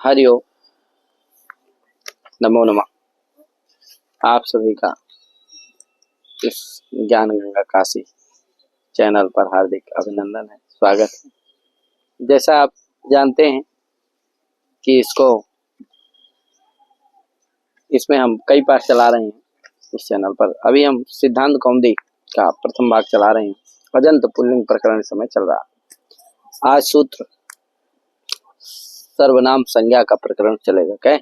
हरिओम, नमो नमः। आप सभी का इस ज्ञान गंगा काशी चैनल पर हार्दिक अभिनंदन है, स्वागत है। जैसा आप जानते हैं कि इसमें हम कई पाठ चला रहे हैं इस चैनल पर। अभी हम सिद्धांत कौमुदी का प्रथम भाग चला रहे हैं। अजंत पुल्लिंग प्रकरण इस समय चल रहा है। आज सूत्र सर्वनाम संज्ञा का प्रकरण चलेगा। क्या?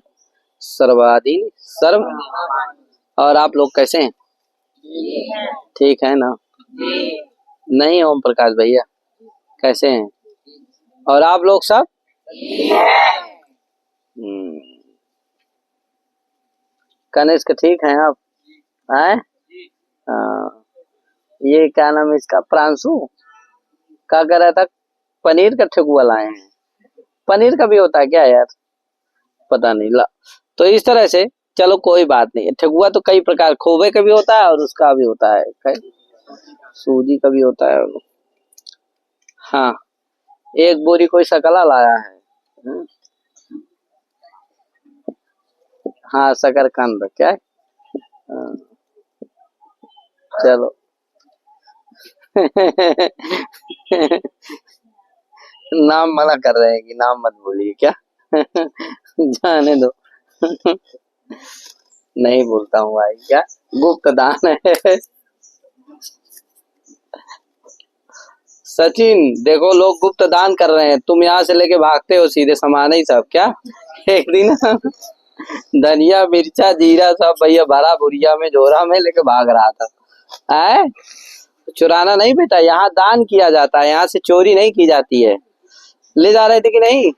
सर्वाधीन सर्व। और आप लोग कैसे हैं? ठीक है ना? नहीं ओम प्रकाश भैया, कैसे हैं? और आप लोग सब? कनिष्क ठीक हैं आप? हैं? ये क्या नाम है इसका? प्रांशु क्या कर रहा था? पनीर का ठेकुआ लाए हैं। पनीर का भी होता है क्या यार? पता नहीं ला। तो इस तरह से चलो कोई बात नहीं। ठेकुआ तो कई प्रकार, खोवे का भी होता है और उसका भी होता है, सूजी का भी होता है। हाँ, एक बोरी कोई शकला लाया है। हाँ, शकरकंद क्या है? चलो नाम मना कर रहे हैं कि नाम मत बोलिए क्या? जाने दो। नहीं बोलता हूँ भाई, क्या गुप्त दान है। सचिन देखो, लोग गुप्त दान कर रहे हैं, तुम यहाँ से लेके भागते हो सीधे सामान ही सब। क्या एक दिन धनिया मिर्चा जीरा सब भैया भरा बुरिया में झोरा में लेके भाग रहा था। आए चुराना नहीं बेटा, यहाँ दान किया जाता है, यहाँ से चोरी नहीं की जाती है। ले जा रहे थे कि नहीं?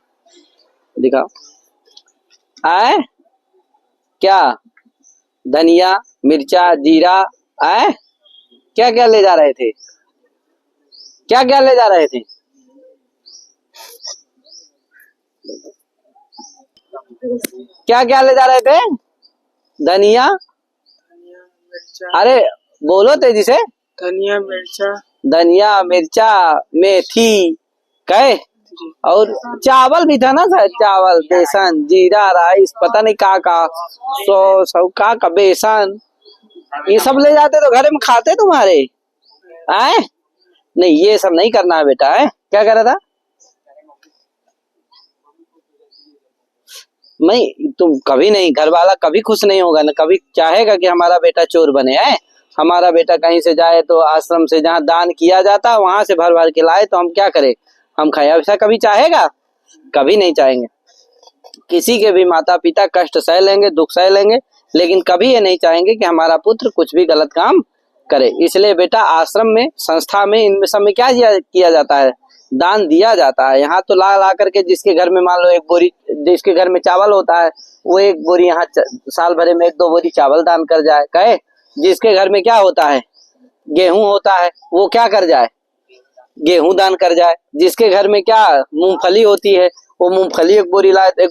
दिखाओ। आए क्या? धनिया मिर्चा जीरा, आए क्या क्या ले जा रहे थे? क्या क्या ले जा रहे थे? क्या क्या ले जा रहे थे? धनिया, अरे बोलो तेजी से। धनिया मिर्चा मेथी कहे, और चावल भी था ना सर, चावल बेसन जीरा राइस पता नहीं का सो का बेसन, ये सब ले जाते तो घर में खाते तुम्हारे। आए नहीं, ये सब नहीं करना है बेटा। है क्या कर रहा था? नहीं, तुम कभी नहीं, घर वाला कभी खुश नहीं होगा ना, कभी चाहेगा कि हमारा बेटा चोर बने। है हमारा बेटा कहीं से जाए तो आश्रम से जहाँ दान किया जाता है वहां से भर भर के लाए तो हम क्या करें? हम खाए। ऐसा कभी चाहेगा? कभी नहीं चाहेंगे। किसी के भी माता पिता कष्ट सह लेंगे, दुख सह लेंगे, लेकिन कभी ये नहीं चाहेंगे कि हमारा पुत्र कुछ भी गलत काम करे। इसलिए बेटा आश्रम में, संस्था में, इनमें सब में क्या किया जाता है? दान दिया जाता है। यहाँ तो ला ला करके जिसके घर में मान लो एक बोरी, जिसके घर में चावल होता है वो एक बोरी यहाँ साल भरे में 1-2 बोरी चावल दान कर जाए। कहे जिसके घर में क्या होता है? गेहूं होता है, वो क्या कर जाए? गेहूं दान कर जाए। जिसके घर में क्या मूंगफली होती है, वो मूंगफली एक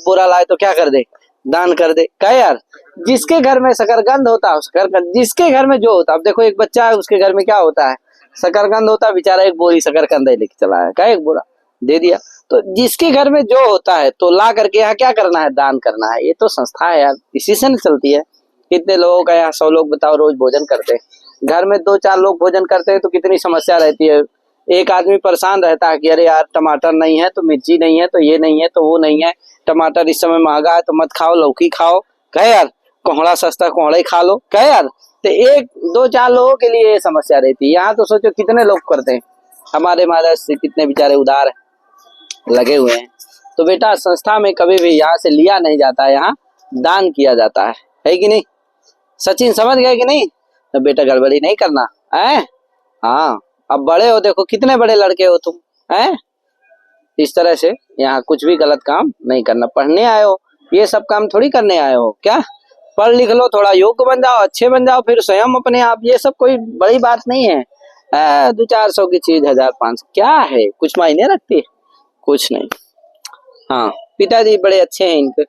बोरा लाए तो क्या कर दे? दान कर दे। क्या यार? जिसके घर में शकरकंद होता है, शकरकंद जिसके घर में जो होता है। अब देखो एक बच्चा है, उसके घर में क्या होता है? शकरकंद होता है, बेचारा एक बोरी शकरकंद लेके चला है, क्या एक बोरा दे दिया। तो जिसके घर में जो होता है तो ला करके यहाँ क्या करना है? दान करना है। ये तो संस्था है यार, इसी से नहीं चलती है। कितने लोगों का यहाँ 100 लोग बताओ रोज भोजन करते हैं। घर में 2-4 लोग भोजन करते हैं तो कितनी समस्या रहती है। एक आदमी परेशान रहता है कि अरे यार टमाटर नहीं है तो मिर्ची नहीं है तो ये नहीं है तो वो नहीं है, टमाटर इस समय महंगा है तो मत खाओ, लौकी खाओ। कहे यार कोहड़ा सस्ता, कोहड़ा ही खा लो। कहे यार तो 1-2-4 लोगों के लिए ये समस्या रहती है। यहाँ तो सोचो कितने लोग करते हैं। हमारे महाराज से कितने बेचारे उदार लगे हुए हैं। तो बेटा संस्था में कभी भी यहाँ से लिया नहीं जाता है, यहाँ दान किया जाता है कि नहीं? सचिन समझ गए कि नहीं? तो बेटा गड़बड़ी नहीं करना है। हाँ, अब बड़े हो, देखो कितने बड़े लड़के हो तुम। हैं इस तरह से यहाँ कुछ भी गलत काम नहीं करना। पढ़ने आए हो, ये सब काम थोड़ी करने आए हो। क्या पढ़ लिख लो, थोड़ा योग्य बन जाओ, अच्छे बन जाओ, फिर स्वयं अपने आप। ये सब कोई बड़ी बात नहीं है। 200-400 की चीज 1000-500 क्या है? कुछ मायने रखती है? कुछ नहीं। हाँ, पिताजी बड़े अच्छे हैं, इनके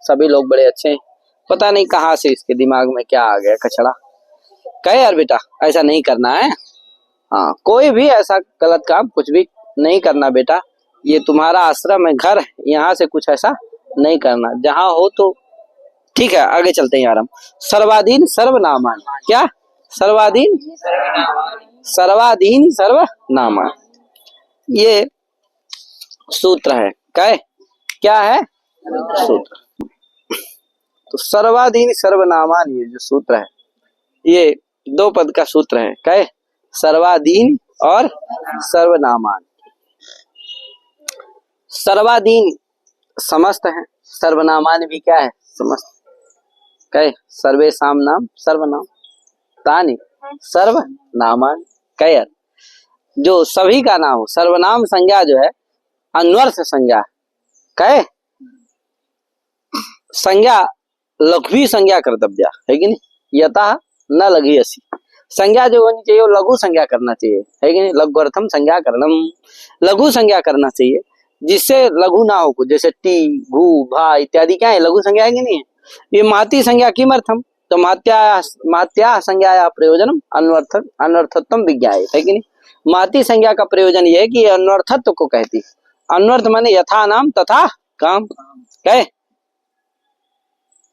सभी लोग बड़े अच्छे हैं। पता नहीं कहाँ से इसके दिमाग में क्या आ गया कचड़ा। कहे यार बेटा ऐसा नहीं करना है। हाँ, कोई भी ऐसा गलत काम कुछ भी नहीं करना बेटा। ये तुम्हारा आश्रम है, घर है, यहाँ से कुछ ऐसा नहीं करना। जहां हो तो ठीक है, आगे चलते हैं यार हम। सर्वाधीन सर्वनामान, क्या सर्वाधीन सर्वाधीन सर्वनामान, ये सूत्र है। क्या है सूत्र। तो सर्वाधीन सर्वनामान ये जो सूत्र है, ये 2 पद का सूत्र है। क्या सर्वाधीन और सर्वनामान। सर्वाधीन समस्त है, सर्वनामान भी क्या है समस्त। क्या सर्वेषां नाम सर्वनाम तानि सर्वनामान। क्या जो सभी का नाम हो, सर्वनाम संज्ञा जो है अन्वर्थ संज्ञा। क्या संज्ञा लघु संज्ञा कर्तव्य है कि नहीं, यतः न लघु असी। संज्ञा जो होनी चाहिए वो लघु संज्ञा करना चाहिए, है कि नहीं। लघुअर्थम संज्ञा करणम, लघु संज्ञा करना चाहिए जिससे लघु ना हो कुछ, जैसे टी भू भा इत्यादि क्या है लघु संज्ञा है कि नहीं है। ये महती संज्ञा किमर्थम, तो महत्या संज्ञा प्रयोजनम अनर्थत्वम विज्ञाय, है कि नहीं। महती संज्ञा का प्रयोजन ये है कि अनर्थत्व को कहती है। अनर्थ माने यथा नाम तथा काम। क्या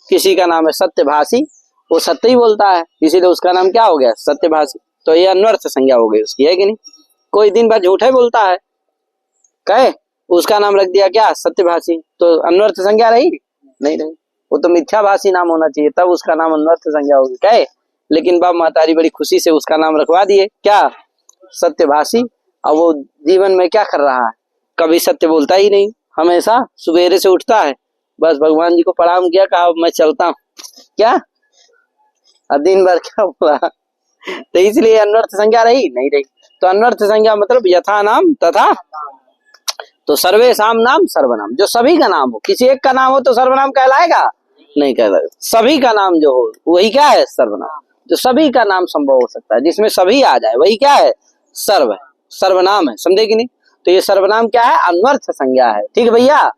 किसी का नाम है सत्यभाषी, वो सत्य ही बोलता है, इसीलिए उसका नाम क्या हो गया सत्यभाषी। तो ये अनर्थ संज्ञा हो गई उसकी, है कि नहीं। कोई दिन भर झूठे बोलता है, कहे उसका नाम रख दिया क्या सत्यभाषी, तो अनर्थ संज्ञा रही नहीं रही। वो तो मिथ्याभाषी नाम होना चाहिए, तब उसका नाम अनर्थ संज्ञा होगी। कहे लेकिन बाप महतारी बड़ी खुशी से उसका नाम रखवा दिए क्या सत्यभाषी। अब वो जीवन में क्या कर रहा है, कभी सत्य बोलता ही नहीं, हमेशा सवेरे से उठता है बस भगवान जी को प्रणाम किया, कहा मैं चलता हूँ, क्या दिन भर क्या बोला। तो इसलिए अनर्थ संज्ञा रही नहीं रही। तो अनर्थ संज्ञा मतलब यथा नाम तथा, तो सर्वेषां नाम सर्वनाम, जो सभी का नाम हो। किसी एक का नाम हो तो सर्वनाम कहलाएगा नहीं कहलाएगा, सभी का नाम जो हो वही क्या है सर्वनाम। जो सभी का नाम संभव हो सकता है, जिसमें सभी आ जाए वही क्या है सर्व है, सर्वनाम है, समझे कि नहीं। तो ये सर्वनाम क्या है अनर्थ संज्ञा है, ठीक है भैया।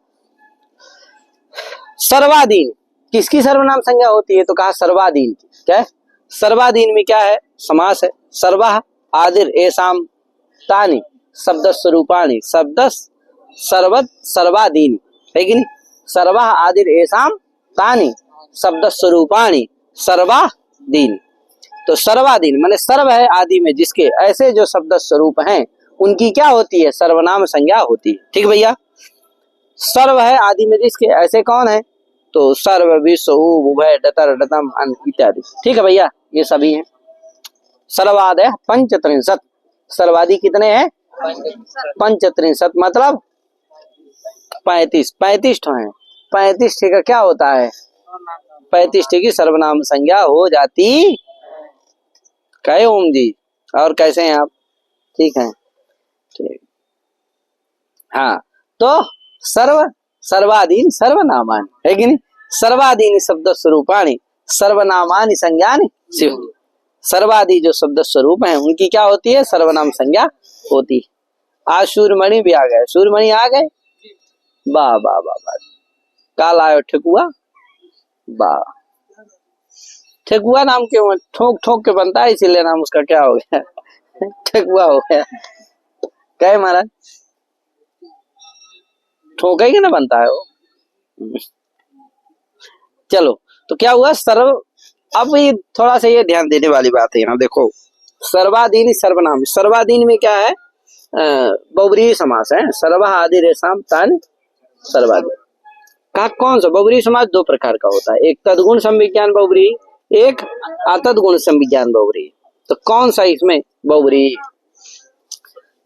सर्वाधीन किसकी सर्वनाम संज्ञा होती है, तो कहा सर्वाधीन की। क्या है सर्वाधीन में क्या है समास है। सर्वा आदिर एसाम तानि शब्द स्वरूपाणी, शब्द सर्वत सर्वाधीन, है कि नहीं। सर्वा आदिर एसाम तानि शब्द स्वरूपाणी सर्वाधीन। तो सर्वाधीन माने सर्व है आदि में जिसके, ऐसे जो शब्द स्वरूप हैं उनकी क्या होती है सर्वनाम संज्ञा होती है, ठीक भैया। सर्व है आदि में जिसके, ऐसे कौन है, तो सर्व विश्व उभय डतर डतम अन इत्यादि, ठीक है भैया, ये सभी हैं। सर्वादय पंचत्रिंशत, सर्वादि कितने हैं पंचत्रिंशत, मतलब 35 है। 35 का क्या होता है 35 की सर्वनाम संज्ञा हो जाती। कहे ओम जी, और कैसे हैं आप, ठीक हैं, ठीक। हाँ तो सर्वाधीन सर्वनामान, है कि नहीं। सर्वाधीन शब्द स्वरूपाणी सर्वनामानि संज्ञानि स्युः। सर्वादि जो शब्द स्वरूप हैं उनकी क्या होती है सर्वनाम संज्ञा होती है। आज सूर्यमणि भी आ गए, सूर्यमणि आ गए, वाह वाह वाह वाह। काल आयो ठेकुआ, वाह। ठेकुआ नाम क्यों, ठोक ठोक के बनता है इसीलिए नाम उसका क्या हो गया ठेकुआ हो गया। कहे महाराज ठोका ही ना बनता है वो। चलो तो क्या हुआ सर्व। अब ये थोड़ा सा ये ध्यान देने वाली बात है यहाँ देखो, सर्वाधीन सर्वनाम। सर्वाधीन में क्या है बहुब्रीहि समास है। सर्व आदि रेशम तान सर्वाधीन का कौन सा बहुब्रीहि समास 2 प्रकार का होता है, एक तद्गुण संविज्ञान बहुब्रीहि, एक अतद्गुण संविज्ञान बहुब्रीहि। तो कौन सा इसमें बहुब्रीहि,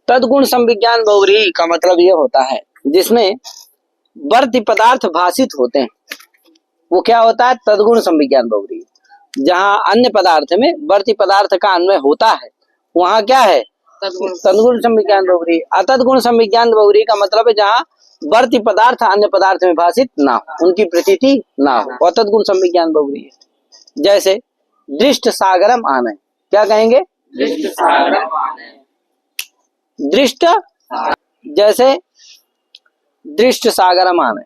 तद्गुण संविज्ञान बहुब्रीहि का मतलब ये होता है जिसमें वर्ती पदार्थ भाषित होते हैं, वो क्या होता है तद्गुण संविज्ञान बहुब्रीहि। जहाँ अन्य पदार्थ में वर्ती पदार्थ का अन्वय होता है वहाँ क्या है तद्गुण संविज्ञान बहुब्रीहि। अतद्गुण संविज्ञान बहुब्रीहि का मतलब है जहाँ वर्ती पदार्थ अन्य पदार्थ में भाषित ना हो, उनकी प्रतीति ना हो, अतद्गुण संविज्ञान बहुब्रीहि। जैसे दृष्ट सागरम आनय, क्या कहेंगे दृष्ट, जैसे दृष्ट सागरम आनय,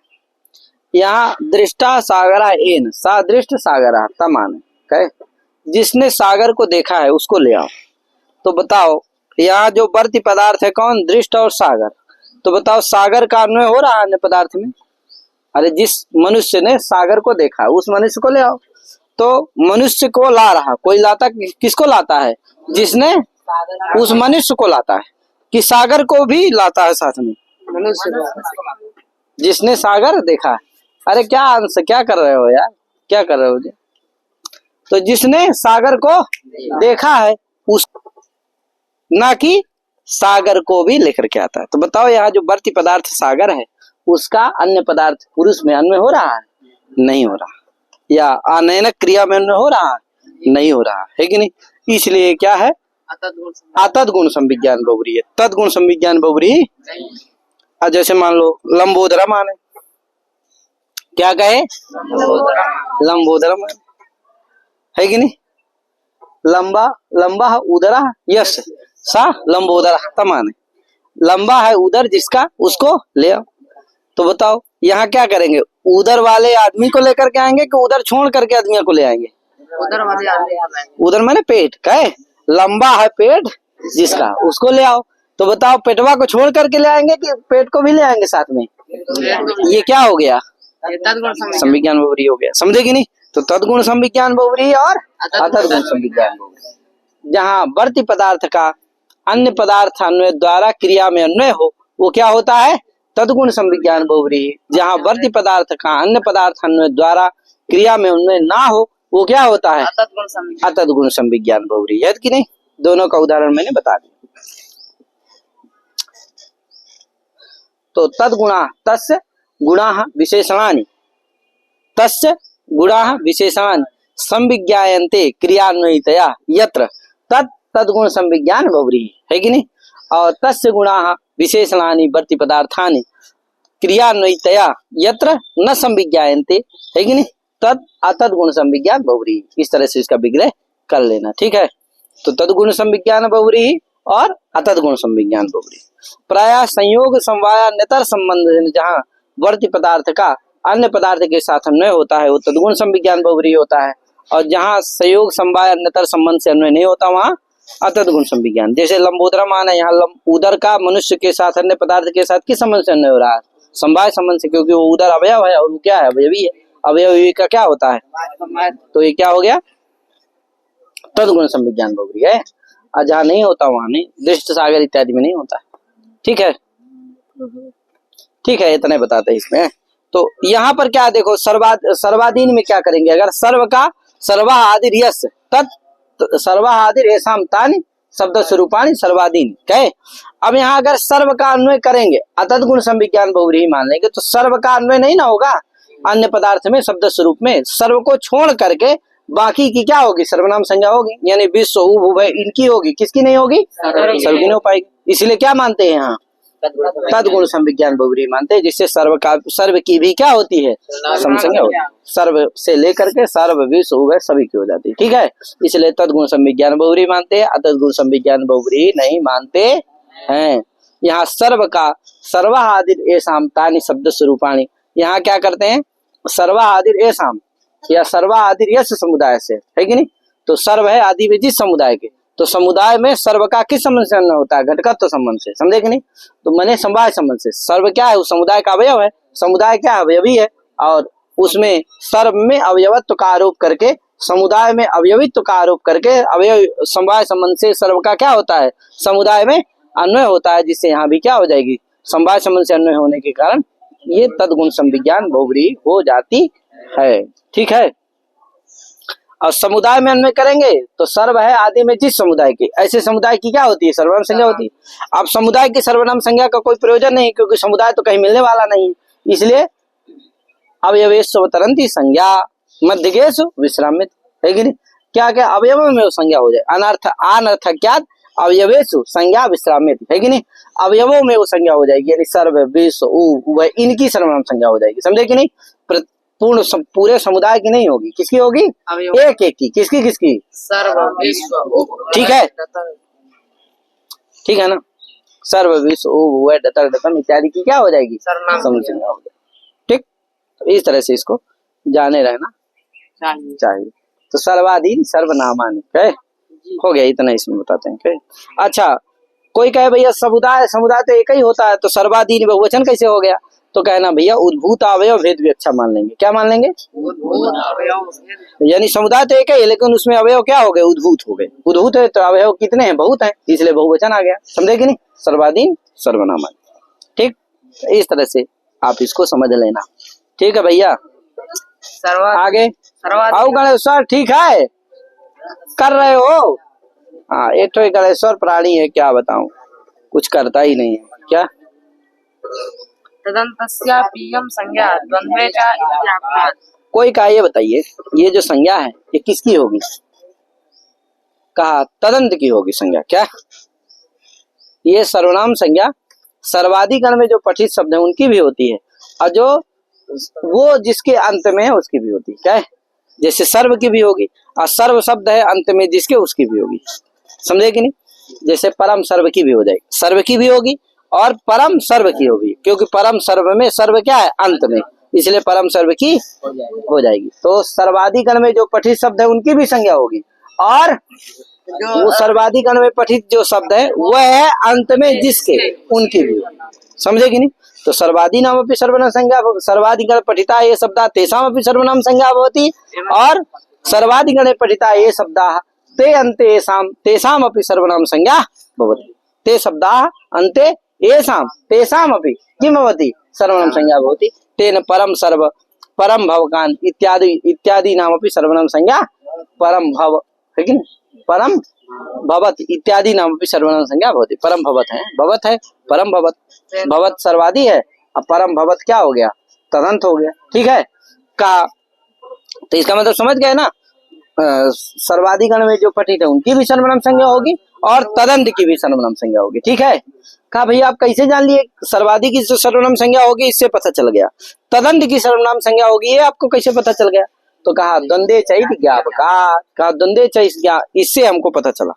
यहाँ दृष्टा सागरा एन सा दृष्ट सागरा तम आनय, कहे जिसने सागर को देखा है उसको ले आओ। तो बताओ यहाँ जो वर्ती पदार्थ है कौन दृष्ट और सागर, तो बताओ सागर का अन्वय हो रहा है अन्य पदार्थ में? अरे जिस मनुष्य ने सागर को देखा उस मनुष्य को ले आओ। तो मनुष्य को ला रहा, कोई लाता, किसको लाता है? जिसने उस मनुष्य को लाता है कि सागर को भी लाता है साथ में? जिसने सागर देखा। अरे क्या आंसर, क्या कर रहे हो यार, क्या कर रहे हो जी? तो जिसने सागर को देखा है उस, ना कि सागर को भी लेकर के आता है। तो बताओ यहाँ जो वर्ती पदार्थ सागर है उसका अन्य पदार्थ पुरुष में अन्वय हो रहा है? नहीं हो रहा। या आनयनक क्रिया में अन्वय हो रहा है? नहीं हो रहा है कि नहीं? इसलिए क्या है? अतद गुण संविज्ञान बहुव्रीहि है। तद गुण संविज्ञान बहुव्रीहि। जैसे मान लो लंबोदरा माने, क्या कहे? लंबोदरा माने, है कि नहीं? लंबा, लंबा उदरा यश सा लंबोदरा तमाने, लंबा है उदर जिसका उसको ले आओ। तो बताओ यहाँ क्या करेंगे? उधर वाले आदमी को लेकर के आएंगे कि उधर छोड़ करके आदमी को ले आएंगे? उधर वाले आदमी। उधर माने पेट का है, लंबा है पेट जिसका उसको ले आओ। तो बताओ पेटवा को छोड़ करके ले आएंगे कि पेट को भी ले आएंगे साथ में? ये क्या हो गया? संविज्ञान बहुव्रीहि हो गया। समझे कि नहीं? तो तदगुण संविज्ञान बहुव्रीहि और अतद्गुण संविज्ञान बहुव्रीहि। जहाँ वर्ती पदार्थ का अन्य पदार्थ अन्वय द्वारा क्रिया में अन्वय हो वो क्या होता है? तदगुण संविज्ञान बहुव्रीहि। जहाँ वर्ती पदार्थ का अन्य पदार्थ अन्वय द्वारा क्रिया में अन्वय ना हो वो क्या होता है? अतद्गुण संविज्ञान बहुव्रीहि। है कि नहीं? दोनों का उदाहरण मैंने बता दिया। तो तद्गुणा तस्य गुणाः विशेषणानि, तस्य गुणाः विशेषणानि संविज्ञायन्ते क्रियान्वयितया यत्र तत् तद्गुण संविज्ञान बहुव्रीहि। है कि नहीं? और तस्य गुणाः विशेषणानि वर्ती पदार्थानि क्रियान्वयितया यत्र न संविज्ञायन्ते, है कि नहीं? तद अतद्गुण संविज्ञान बहुव्रीहि। इस तरह से इसका विग्रह कर लेना। ठीक है? तो तद्गुण संविज्ञान बहुव्रीहि और अतद्गुण संविज्ञान बहुव्रीहि। प्रायः संयोग समवायान्यतर संबंध, जहाँ वर्ती पदार्थ का अन्य पदार्थ के साथ अन्वय होता है वो तद्गुण संविज्ञान बहुव्रीहि होता है, और जहाँ संयोग समवाय अन्यतर संबंध से अन्वय नहीं होता वहाँ अतद्गुण संविज्ञान। जैसे लंबोदरा मान है, यहाँ उदर का मनुष्य के साथ अन्य पदार्थ के साथ किस संबंध से अन्वय हो रहा है? समवाय संबंध से, क्योंकि वो उदर अवयव है और वो क्या है? अवयवी है। अवयवी का क्या होता है? तो ये क्या हो गया? तद्गुण संविज्ञान बहुव्रीहि है। और जहाँ नहीं होता वहाँ नहीं, दृष्ट सागर इत्यादि में नहीं होता। ठीक है? ठीक है, इतने बताते हैं इसमें। तो यहाँ पर क्या देखो, सर्वाधीन में क्या करेंगे? अगर सर्व का सर्वा आदि यश तत् सर्वा आदि रेशम तानि शब्द स्वरूपाणी सर्वाधीन कहे। अब यहाँ अगर सर्व का अन्वय करेंगे अतद्गुण संविज्ञान बहुव्रीहि मान लेंगे तो सर्व का अन्वय नहीं ना होगा अन्य पदार्थ में शब्द स्वरूप में। सर्व को छोड़ करके बाकी की क्या होगी? सर्वनाम संज्ञा होगी, यानी विश्व उभय इनकी होगी, किसकी नहीं होगी? सर्व की नहीं हो पाएगी। इसलिए क्या मानते हैं यहाँ? तद्गुण संविज्ञान बहुव्रीहि मानते हैं, जिससे सर्व की भी क्या होती है? समसंज्ञा होती है। सर्व से लेकर के सर्व विश्व उभय सभी की हो जाती है। ठीक है? इसलिए तद्गुण संविज्ञान बहुव्रीहि मानते हैं, अतद्गुण संविज्ञान बहुव्रीहि नहीं मानते हैं। यहाँ सर्व का सर्वा आदिर एसाम तानि शब्द स्वरूपाणी, यहाँ क्या करते हैं? सर्वा आदिर एसाम या सर्वा आदिर यश समुदाय से, है कि नहीं? तो सर्व है आदि में जिस समुदाय के, तो समुदाय में सर्व का किस संबंध से अन्वय होता है? घटकत्व संबंध से। समझे कि नहीं? तो मने समवाय संबंध से। सर्व क्या है? उस समुदाय का अवयव है। समुदाय क्या है? अवयवी है। और उसमें सर्व में अवयवत्व का आरोप करके, समुदाय में अवयवित्व का आरोप करके अवयव समवाय संबंध से सर्व का क्या होता है? समुदाय में अन्वय होता है, जिससे यहाँ भी क्या हो जाएगी? समवाय संबंध से अन्वय होने के कारण ये तद्गुण संविज्ञान बहुव्रीहि हो जाती है। ठीक है? और समुदाय में अन्वय करेंगे तो सर्व है आदि में जिस समुदाय की, ऐसे समुदाय की क्या होती है? सर्वनाम संज्ञा होती है। अब समुदाय की सर्वनाम संज्ञा का कोई प्रयोजन नहीं, क्योंकि समुदाय तो कहीं मिलने वाला नहीं, इसलिए अवयवेषु तरंती संज्ञा मध्यगेषु विश्रामित, है कि नहीं? क्या क्या अवयव में वो संज्ञा हो जाए, अनर्थक्यात् अवयवेषु संज्ञा विश्रामित, है कि नहीं? अवयवों में वो संज्ञा हो जाएगी, यानी सर्व विश्व उभय इनकी सर्वनाम संज्ञा हो जाएगी। समझे कि नहीं? पूरे समुदाय की नहीं होगी, किसकी होगी? एक एक की। किसकी किसकी? सर्व विश्व। ठीक है? ठीक है ना? सर्व विश्व उभय डतर डतम इत्यादि की क्या हो जाएगी? सर्वनाम संज्ञा हो जाएगी। ठीक? तो इस तरह से इसको जाने रहना चाहिए। तो सर्वाधीन सर्वनामानि, हो गया, इतना इसमें बताते हैं। अच्छा, कोई कहे भैया समुदाय समुदाय तो एक ही होता है, तो सर्वाधीन बहुवचन कैसे हो गया? तो कहना भैया उद्भूत अवयव भेद भी अच्छा मान लेंगे। क्या मान लेंगे? यानी समुदाय तो एक ही है, लेकिन उसमें अवयव क्या हो गए? उद्भूत हो गए। उद्भूत है तो अवयव कितने हैं? बहुत हैं, इसलिए बहुवचन आ गया। समझे कि नहीं? सर्वाधीन सर्वनाम। ठीक, इस तरह से आप इसको समझ लेना। ठीक है भैया, आगे आओ। गणेश्वर ठीक है, कर रहे हो? हाँ, एक तो गणेश्वर प्राणी है, क्या बताऊं, कुछ करता ही नहीं है। क्या? तदन्तस्यापीयं संज्ञा द्वन्द्वे च इत्यापनात्। कोई का ये बताइए, ये जो संज्ञा है ये किसकी होगी? कहा तदंत की होगी संज्ञा। क्या? ये सर्वनाम संज्ञा सर्वादि गण में जो पठित शब्द है उनकी भी होती है, और जो वो जिसके अंत में है उसकी भी होती है। क्या है? जैसे सर्व की भी होगी, और सर्व शब्द है अंत में जिसके, उसकी भी होगी। समझे कि नहीं? जैसे परम सर्व की भी हो जाएगी, सर्व की भी होगी और परम सर्व की होगी, क्योंकि परम सर्व में सर्व क्या है? अंत में, इसलिए परम सर्व की हो जाएगी। तो सर्वादि गण में जो पठित शब्द है उनकी भी संज्ञा होगी, और वो सर्वादि गण में पठित जो शब्द है वह है अंत में जिसके, उनकी भी होगी। समझे कि नहीं? तो सर्वादि नाम अपनी सर्वनाम संज्ञा, सर्वादि गण पठिता ये शब्द तेषाम अपनी सर्वनाम संज्ञा भवति, और सर्वादि गणे पठिता ये शब्द ते अन्ते तेषाम अपनी सर्वनाम संज्ञा भवति। ते शब्दा अन्ते येषाम तेषाम अपि किम भवति? सर्वनाम संज्ञा भवति। तेन परम सर्व परम भवकान इत्यादि इत्यादि नाम अपनी सर्वनाम संज्ञा परम भव है कि नहीं? परम भवत इत्यादि नाम अपनी सर्वनाम संज्ञा भवति। परम भवत है, भवत है, परम भवत, भवत सर्वादि है, अब परम भवत क्या हो गया? तदंत हो गया। ठीक है का? तो इसका मतलब समझ गए ना? सर्वादि गण में जो पठित है उनकी भी सर्वनाम संज्ञा होगी और तदंत की भी सर्वनाम संज्ञा होगी। ठीक है? कहा भैया आप कैसे जान लिए? सर्वादि की जो सर्वनाम संज्ञा होगी इससे पता चल गया, तदंत की सर्वनाम संज्ञा होगी ये आपको कैसे पता चल गया? तो कहा द्वंद्वे चैत ज्ञापका, कहा द्वंद्वे चैत, इससे हमको पता चला।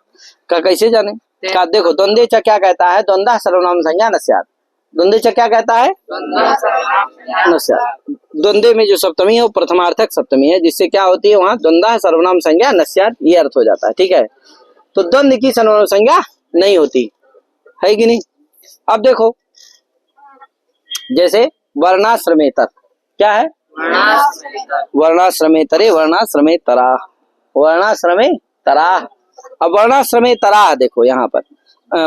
कहा कैसे जाने? कहा देखो द्वंद्वे च क्या कहता है? द्वंद्व सर्वनाम संज्ञा न स्यात्। द्वंद्वे च क्या कहता है? न स्यात्। द्वंद्वे में जो सप्तमी है वो प्रथमार्थक सप्तमी है, जिससे क्या होती है? वहां द्वंद्व सर्वनाम संज्ञा न स्यात्, ये अर्थ हो जाता है। ठीक है? तो द्वंद्व की सर्वनाम संज्ञा नहीं होती है कि नहीं? अब देखो जैसे वर्णाश्रमेतर, क्या है? वर्णाश्रमेतरे वर्णाश्रमेतरा, वर्णाश्रमेतरा। अब वर्णाश्रमेतरा देखो यहाँ पर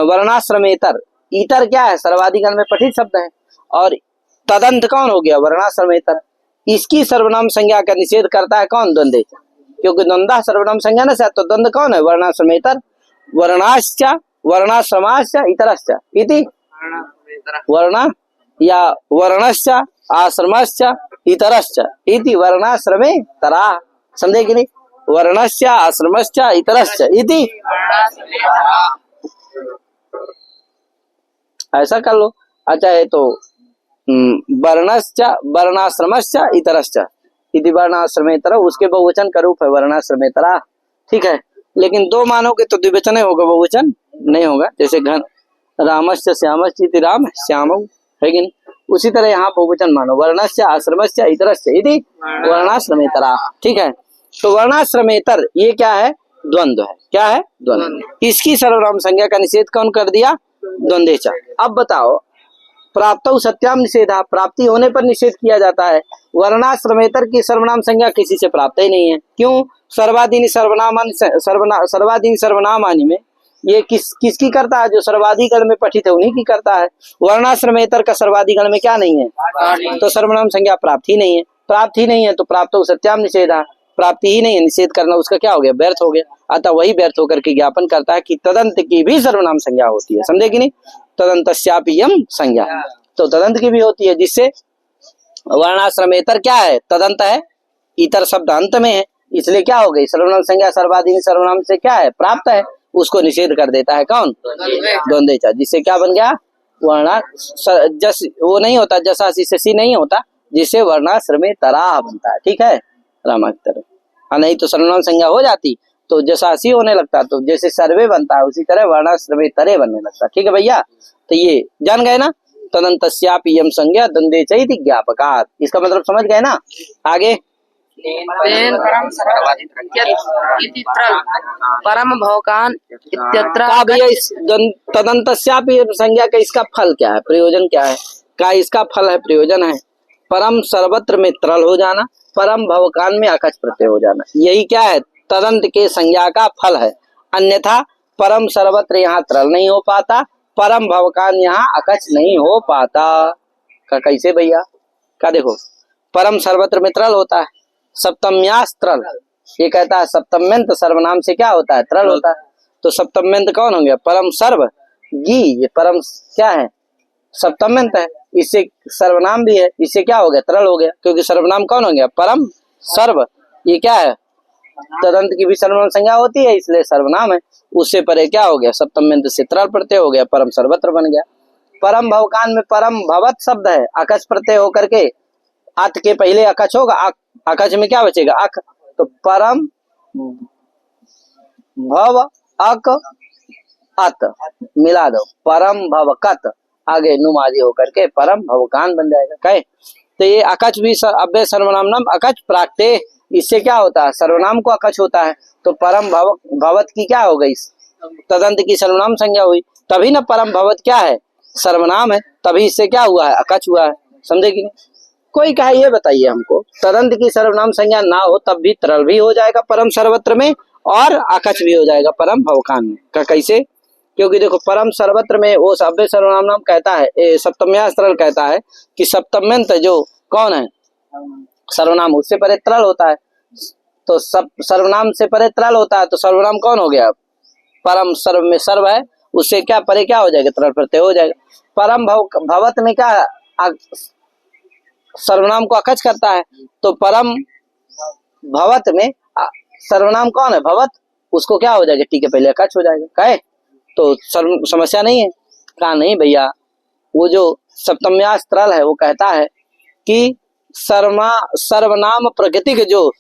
वर्णाश्रमेतर, इतर क्या है? सर्वादि गण में पठित शब्द है, और तदंत कौन हो गया? वर्णाश्रमेतर। इसकी सर्वनाम संज्ञा का निषेध करता है कौन? द्वंद्व, क्योंकि द्वंद्व सर्वनाम संज्ञा न स्यात्, तो द्वंद्व कौन है? वर्णाश्रमेतर। वर्णाश्च वर्णाश्रमाश्च इतरश्च इति, वर्ण या वर्णश्च आश्रमश्च इतरश्च इति वर्णाश्रमे तरा। समझे कि नहीं? वर्णश्च आश्रमश्च इतरश्च इति, ऐसा कर लो। अच्छा है तो वर्णश्च वर्णाश्रमश्च इतरश्च इति वर्णाश्रमेतरा, उसके बहुवचन का रूप है वर्णाश्रमेतरा। ठीक है? लेकिन दो मानोगे तो द्विवचन होगा, बहुवचन नहीं होगा। जैसे घन रामश्च श्यामश्च इति राम श्यामौ, है कि नहीं? उसी तरह यहाँ बहुवचन मानो वर्णश्च आश्रमश्च इतरश्च इति वर्णाश्रमेतरा। ठीक है? तो वर्णाश्रमेतर ये क्या है? द्वंद्व है। क्या है? द्वंद्व। इसकी सर्वनाम संज्ञा का निषेध कौन कर दिया? द्वंद्वेच। अब बताओ प्राप्तौ सत्याम निषेधा, प्राप्ति होने पर निषेध किया जाता है। वर्णाश्रमेतर की सर्वनाम संज्ञा किसी से प्राप्त ही नहीं है। क्यों? सर्वादीनि सर्वादीनि सर्वनामानि में ये किसकी करता है? जो सर्वादि गण में पठित है उन्हीं की करता है। वर्णाश्रमेतर का सर्वादि गण में क्या नहीं है? तो सर्वनाम संज्ञा प्राप्त ही नहीं है। प्राप्त ही नहीं है तो प्राप्त सत्याम निषेधा, प्राप्ति ही नहीं है, निषेध करना उसका क्या हो गया? व्यर्थ हो गया। अतः वही व्यर्थ होकर के ज्ञापन करता है कि तदंत की भी सर्वनाम संज्ञा होती है। समझे कि नहीं? तदंतस्यापीयम संज्ञा, तो तदंत की भी होती है, जिससे वर्णाश्रमेतर क्या है? तदंत है, इतर शब्द अंत में है, इसलिए क्या हो गई? सर्वनाम संज्ञा सर्वादीनि सर्वनाम से क्या है? प्राप्त है, उसको निषेध कर देता है कौन? द्वंद्वेच। जिससे क्या बन गया? वर्णा जस वो नहीं होता, जसा सी नहीं होता, जिससे वर्णाश्रमेतरा बनता है। ठीक है? रामाक्षर। हाँ, नहीं तो सर्वनाम संज्ञा हो जाती तो जसासी होने लगता, तो जैसे सर्वे बनता है उसी तरह वर्णाश्रमेतरे बनने लगता। ठीक है भैया? तो ये जान गए ना? तदन्तस्यापीयम संज्ञा द्वंद्वे च इति ज्ञापकात्, इसका मतलब समझ गए ना? आगे तेन परम इति त्रल परम भवकान इत्यत्र का भैया इस तदंतस्यापि संज्ञा का इसका फल क्या है, प्रयोजन क्या है? का इसका फल है, प्रयोजन है परम सर्वत्र में त्रल हो जाना, परम भवकान में अकच प्रत्यय हो जाना। यही क्या है, तदंत के संज्ञा का फल है। अन्यथा परम सर्वत्र यहाँ त्रल नहीं हो पाता, परम भवकान यहाँ अकच नहीं हो पाता। का कैसे भैया? का देखो, परम सर्वत्र में त्रल होता है, सप्तम्यास त्रल, ये कहता है सप्तम्यंत सर्वनाम से क्या होता है, त्रल होता है। तो सप्तम्यंत कौन हो गया? परम सर्व गी, ये परम क्या है, सप्तम्यंत है, इससे सर्वनाम भी है, इससे क्या हो गया, त्रल हो गया, क्योंकि सर्वनाम कौन हो गया, परम सर्व। ये क्या है, तदंत की भी सर्वनाम संज्ञा होती है, इसलिए सर्वनाम है। उससे परे क्या हो गया, सप्तम्यंत से त्रल प्रत्यय हो गया, परम सर्वत्र बन गया। परम भवकान में परम भवत शब्द है, अकच प्रत्यय होकर के अत के पहले अकच होगा, अकच में क्या बचेगा, अक। तो परम भव अक अत मिला दो, परम भवकत, आगे नुम आदि होकर के परम भवकान बन जाएगा। कहे तो ये अकच भी अव्यय सर्वनाम नाम अकच प्राक्ते, इससे क्या होता है, सर्वनाम को अकच होता है। तो परम भवत की क्या हो गई, तदंत की सर्वनाम संज्ञा हुई, तभी ना परम भवत क्या है, सर्वनाम है, तभी इससे क्या हुआ है, अकच हुआ है। समझे कि नहीं? कोई कहे ये बताइए हमको, तदंत की सर्वनाम संज्ञा ना हो तब भी त्रल भी हो जाएगा परम सर्वत्र में, और अकच भी हो जाएगा परम भवकान में। का कैसे? क्योंकि देखो परम सर्वत्र में वो अव्यय सर्वनाम नाम कहता है, सप्तम्यास त्रल कहता है कि सप्तम्यंत जो कौन है, सर्वनाम, उससे परे त्रल होता है। तो सर्वनाम से परे त्रल होता है, तो सर्वनाम कौन हो गया, परम सर्व में सर्व है, उससे क्या परे क्या हो जाएगा, त्रल प्रत्यय हो जाएगा। परम भवत में क्या सर्वनाम को अकच करता है, तो परम भवत में सर्वनाम कौन है, भवत, उसको क्या हो जाएगा, टी के पहले अकच हो जाएगा। कहे तो समस्या नहीं है? कहा नहीं भैया, वो जो सप्तम्यास त्रल है वो कहता है कि सर्वनाम प्रकृतिक जो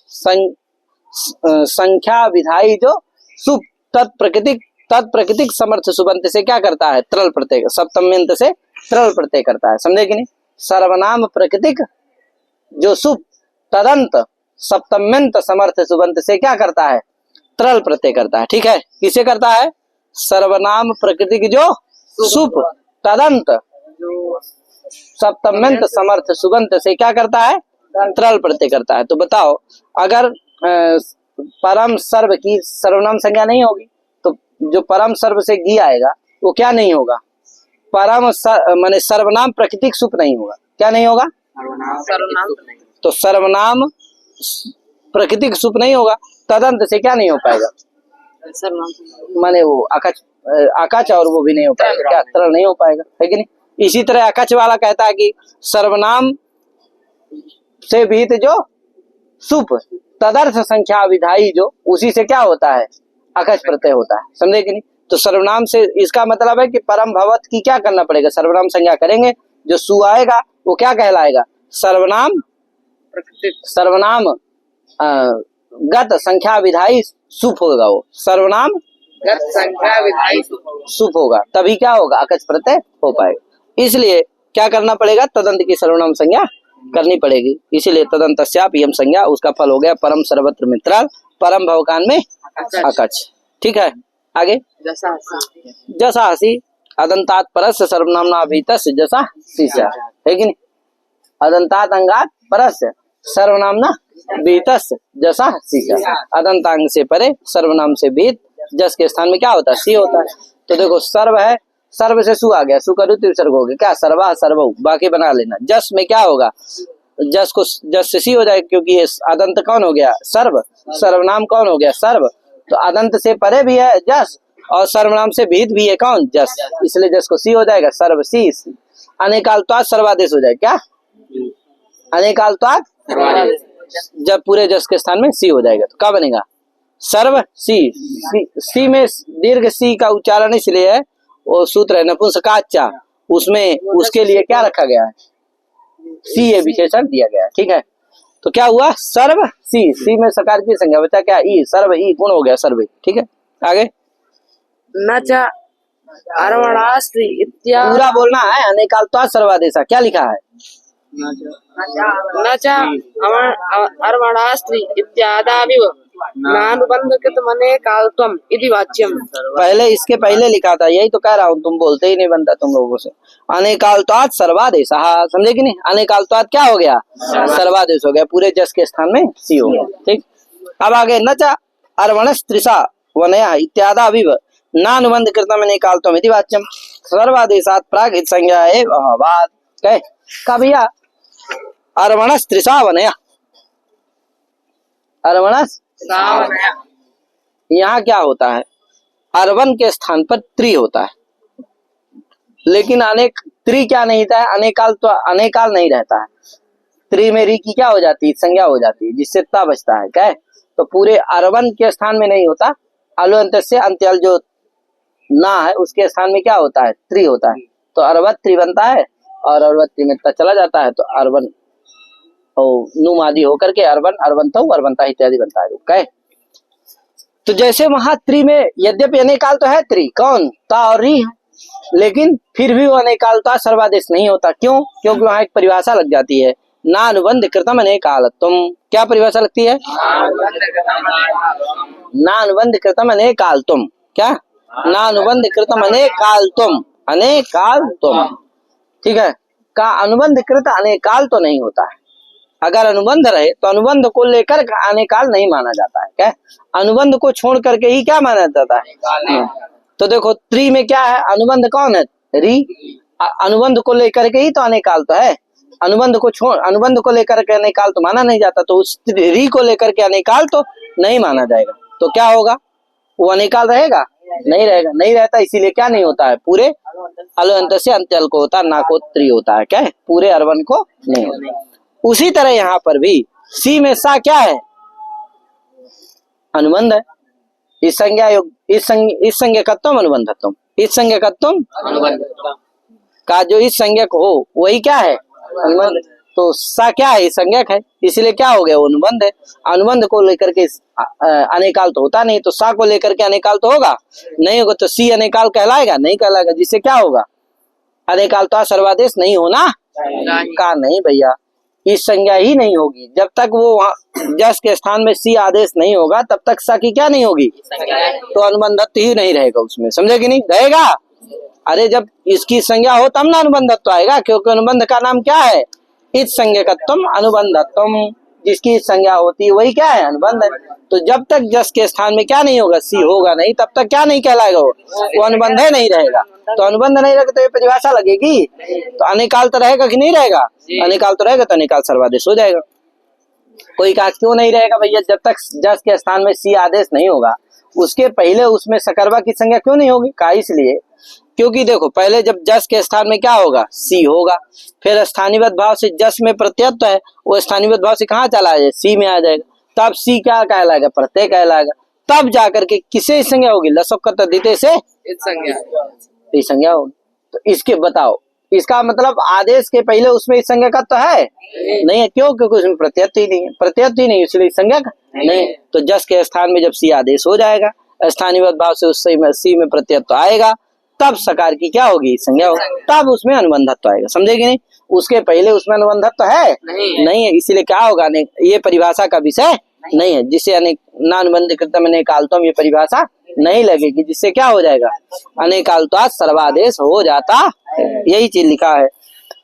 संख्या विधाई जो सुप तत्प्रकृतिक समर्थ सुबंत से क्या करता है, त्रल प्रत्यय, सप्तम्यंत से त्रल प्रत्यय करता है। समझे कि नहीं? सर्वनाम प्रकृतिक जो सुप तदंत सप्तम्यंत समर्थ सुबंत से क्या करता है, त्रल प्रत्यय करता है। ठीक है, किसे करता है, सर्वनाम प्रकृति की जो सुप तदंत सप्तम्यंत समर्थ सुबंत से क्या करता है, त्रल प्रत्यय करता है। तो बताओ, अगर परम सर्व की सर्वनाम संज्ञा नहीं होगी तो जो परम सर्व से गी आएगा वो क्या नहीं होगा, परम माने सर्वनाम प्राकृतिक सुप नहीं होगा। क्या नहीं होगा, सर्वनाम तो सर्वनाम प्राकृतिक सुप नहीं होगा, तदंत से क्या नहीं हो पाएगा, माने वो अकच और वो भी नहीं हो पाएगा, क्या त्रल नहीं हो पाएगा, है कि नहीं? इसी तरह अकच वाला कहता है कि सर्वनाम से विहित जो सुप तदर्थ संख्या विधाई जो, उसी से क्या होता है, अकच प्रत्यय होता है। समझे कि नहीं? तो सर्वनाम से इसका मतलब है कि परम भवत की क्या करना पड़ेगा, सर्वनाम संज्ञा करेंगे, जो सु आएगा वो क्या कहलाएगा, सर्वनाम गत संख्या विधाई सुप होगा, वो सर्वनाम गत संख्या विधाई सुप होगा, तभी क्या होगा, अकच प्रत्यय हो पाएगा। इसलिए क्या करना पड़ेगा, तदंत की सर्वनाम संज्ञा करनी पड़ेगी। इसीलिए तदंतस्यापि यम संज्ञा, उसका फल हो गया परम सर्वत्र में त्रल, परम भवकान में अकच। ठीक है, आगे जसा हसी अदंतात परस्य सर्वनामना अभितस्य जसा सीसा, है कि नहीं? अदंतात अंगात परस्य सर्वनामना बीतस्य जसा सीसा, अदंतांग से परे सर्वनाम से बीत जस के स्थान में क्या होता है, सी होता है। तो देखो सर्व है, सर्व से सु आ गया, सु करू तो विसर्ग हो गया, क्या सर्वा सर्व, बाकी बना लेना। जस में क्या होगा, जस को जस से सी हो जाएगा, क्योंकि ये अदंत कौन हो गया, सर्व, सर्वनाम कौन हो गया, सर्व, तो अदंत से परे भी है जस, और सर्वनाम से भीत भी है कौन, जस, इसलिए जस को सी हो जाएगा, सर्व सी। अनेकाल्त्वात् सर्वादेश हो जाएगा, क्या अनेकाल्त्वात्, जब पूरे जस के स्थान में सी हो जाएगा तो क्या बनेगा, सर्व सी। सी में दीर्घ सी का उच्चारण इसलिए है, वो सूत्र है नपुंसकाच्चा, उसमें उसके लिए क्या रखा गया है, सी, ये विशेषण दिया गया है। ठीक है, तो क्या हुआ, सर्व सी, सी में सकार की संज्ञा बचा क्या, ई, सर्व ई गुण हो गया, सर्व। ठीक है, आगे न च अर्वणास्ति इत्या, पूरा बोलना है, अनेकाल्त्वात् सर्वादेशा, क्या लिखा है, न च अर्वणास्त्री इत्यादाविव नानुबन्धकृतमनेकाल्त्वम् इति वाच्यम्। पहले इसके पहले लिखा था, यही तो कह रहा हूँ, तुम बोलते ही नहीं बनता तुम लोगों से। अनेकाल्त्वात् सर्वादेश, समझे कि नहीं? अनेकाल्त्वात् क्या हो गया? सर्वादेश हो गया, पूरे जस के स्थान में सी हो गया। ठीक, अब आगे न च अर्वणस्त्रिषा वनया इत्यादाविव नानुबंध कृतम अनेकाल्त्वम् इति वाच्यम। सर्वादेशात् प्राग इत संज्ञा एव अभावात्। कहे का भैया? अर्वणस्त्रिषा वनया, अर्वणस यहाँ क्या होता है? अर्वन के स्थान पर त्रि होता है, लेकिन अनेक त्रि क्या नहीं था? अनेकाल, तो अनेकाल नहीं रहता है। त्रि में री की क्या हो जाती है? संज्ञा हो जाती है, जिससे ता बचता है। क्या? तो पूरे अर्वन के स्थान में नहीं होता। अलु अंत से अंत्यल जो ना है उसके स्थान में क्या होता है? त्रि होता है। तो अर्वत त्रि बनता है और अर्वत त्रि में ता चला जाता है, तो अर्वन नुम आदि होकर के अर्वन, अर्वंतो, अर्वंता इत्यादि बनता है। क्या? तो जैसे वहां त्रि में यद्यपि अनेकाल तो है, त्रि कौन? ता और री है, लेकिन फिर भी वो अनेकालता सर्वादेश नहीं होता। क्यों? क्योंकि वहां एक परिभाषा लग जाती है, ना अनुबंध कृतम अनेकाल। तुम क्या परिभाषा लगती है? ना अनुबंध कृतम अनेकाल तुम, क्या? ना अनुबंध कृतम अनेकाल तुम, अनेकाल तुम। ठीक है, का अनुबंध कृत अनेकाल तो नहीं होता है। अगर अनुबंध रहे तो अनुबंध को लेकर अनेकाल नहीं माना जाता है। क्या? अनुबंध को छोड़ करके ही क्या माना जाता है? तो देखो त्रि में क्या है? अनुबंध कौन है? री। अनुबंध को लेकर के ही तो अनेकाल तो है। अनुबंध को छोड़, अनुबंध को लेकर के अनेकाल तो माना नहीं जाता, तो उस री को लेकर के अनेकाल तो नहीं माना जाएगा। तो क्या होगा? वो अनेकाल रहेगा? नहीं रहेगा, नहीं रहता। इसीलिए क्या नहीं होता है? पूरे अलो अंत से अंत्यल को होता, ना को त्रि होता है। क्या है? पूरे अर्वन को नहीं होता। उसी तरह यहाँ पर भी सी में सा क्या है? अनुबंध है। इस संज्ञा योग, इस संज्ञकत्वम अनुबंधत्वम, इस संज्ञकत्वम का जो इस संज्ञक हो वही क्या है? अनुबंध। तो सा क्या है? संज्ञक है, इसलिए क्या हो गया? वो अनुबंध है। अनुबंध को लेकर के अनेकाल तो होता नहीं, तो सा को लेकर के अनेकाल तो होगा नहीं होगा, तो सी अनेकाल कहलाएगा? नहीं कहलाएगा, जिससे क्या होगा? अनेकाल तो सर्वादेश नहीं होना का नहीं भैया, इस संज्ञा ही नहीं होगी। जब तक वो जस के स्थान में सी आदेश नहीं होगा तब तक सा की क्या नहीं होगी? तो अनुबंधत्व ही नहीं रहेगा उसमें। समझे कि नहीं? रहेगा। अरे जब इसकी संज्ञा हो तब ना अनुबंधत्व आएगा, क्योंकि अनुबंध का नाम क्या है? इत संज्ञकत्वम अनुबंधत्वम। जिसकी संज्ञा होती है वही क्या है? अनुबंध है। तो जब तक जस के स्थान में क्या नहीं होगा? सी होगा नहीं, तब तक क्या नहीं कहलाएगा? वो अनुबंध है नहीं रहेगा। तो अनुबंध नहीं रहेगा तो ये परिभाषा लगेगी। तो अनेकाल तो रहेगा कि नहीं रहेगा? अनेकाल तो रहेगा, तो अनेकाल सर्वादेश हो जाएगा। कोई कहा क्यों नहीं रहेगा भैया? जब तक जस के स्थान में सी आदेश नहीं होगा उसके पहले उसमें सकर्वा की संज्ञा क्यों नहीं होगी? कहा इसलिए क्योंकि देखो पहले जब जस के स्थान में क्या होगा? सी होगा, फिर स्थानीयवत भाव से जस में प्रत्यय है, वो स्थानीयवत भाव से कहाँ चला जाए? सी में आ जाएगा। तब सी क्या कहलाएगा? प्रत्यय कहलाएगा। तब जाकर के किसे संज्ञा होगी? लसक द्वितीय से संज्ञा होगी। तो इसके बताओ, इसका मतलब आदेश के पहले उसमें इस संज्ञा का तो है नहीं है। क्यों? क्योंकि उसमें प्रत्यय ही नहीं है, प्रत्यय ही नहीं, इसलिए संज्ञा नहीं। तो जस के स्थान में जब सी आदेश हो जाएगा, स्थानीय भाव से उस सी में प्रत्यय तो आएगा, तब सकार की क्या होगी? संज्ञा होगी, तब उसमें अनुबंधत्व आएगा। समझे कि नहीं? उसके पहले उसमें अनुबंधत्व है नहीं है, इसीलिए क्या होगा? ये परिभाषा का विषय नहीं है, जिसे अनेक नानुबंध कृतम अनेकाल्तम ये परिभाषा नहीं लगेगी, जिससे क्या हो जाएगा? अनेकाल्ता सर्वादेश हो जाता। यही चीज लिखा है,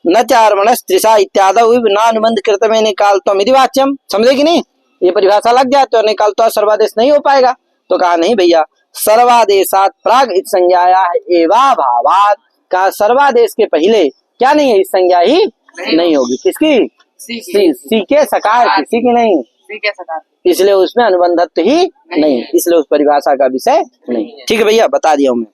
न चार्मणस त्रिषा इत्यादि नानुबंध कृतम अनेकाल्तम इति वाच्यम। समझे कि नहीं? ये परिभाषा लग जाए तो अनेकाल्ता सर्वादेश नहीं हो पाएगा। तो कहा नहीं भैया, सर्वादेशात प्राग इत संज्ञाया एवा भावात। का सर्वादेश के पहले क्या नहीं है? इस संज्ञा ही नहीं होगी। किसकी? सी के सकार, किसी की नहीं, इसलिए उसमें अनुबंधत्व ही नहीं, इसलिए उस परिभाषा का विषय नहीं। ठीक है भैया, बता दिया हूँ मैं।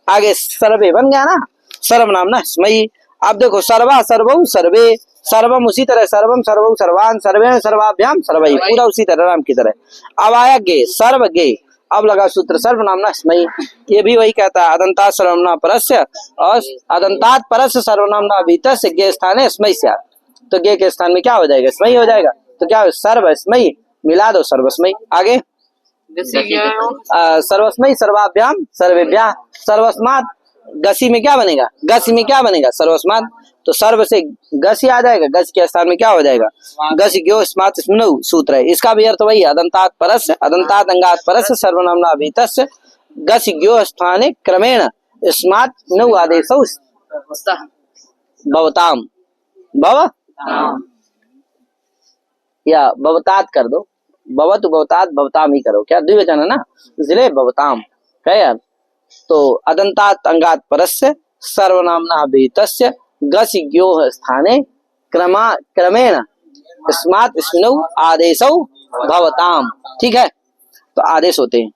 आगे सर्वे बन गया ना, सर्वनाम ना स्मयी। अब देखो सर्वा सर्वौ सर्वे, सर्वम उसी तरह, सर्वम सर्वौ सर्वान, सर्वे सर्वाभ्याम सर्वई, पूरा उसी तरह नाम की तरह। अब आया गे, सर्व गे। अब लगा सूत्र सर्वनामना स्मयी। ये भी वही कहता है, अदंतात सर्वनाम परस्य और अदंतात परस्य सर्वनामना वितस्य गे स्थाने स्मयी स्यात्। तो गे के स्थान में क्या हो जाएगा? स्मयी हो जाएगा। तो क्या हो? सर्व स्मयी मिला दो, सर्वस्मयी। आगे सर्वस्मयी सर्वाभ्याम सर्वेभ्याः, सर्वस्मात् गसी में क्या बनेगा? गसी में क्या बनेगा? सर्वस्मात्। तो सर्व से गस ही आ जाएगा, गस के स्थान में क्या हो जाएगा, गस ग्यो स्मात स्मिनौ सूत्र है, इसका भी अर्थ वही अदंतात परस्य अदंतात अंगात परस्य सर्वनामना अभितस्य गस ग्यो स्थाने क्रमेण स्मात नौ आदेशौ भवताम भव या भवतात कर दो, भवतु भवतात भवताम ही करो, क्या द्विवचन है ना, इसलिए भवताम क्या। तो अदंतात अंगात परस्य सर्वनामना अभिहितस्य गस ग्योः स्थाने क्रमेण स्मात् स्मिनौ आदेशौ भवताम, ठीक है। तो आदेश होते हैं,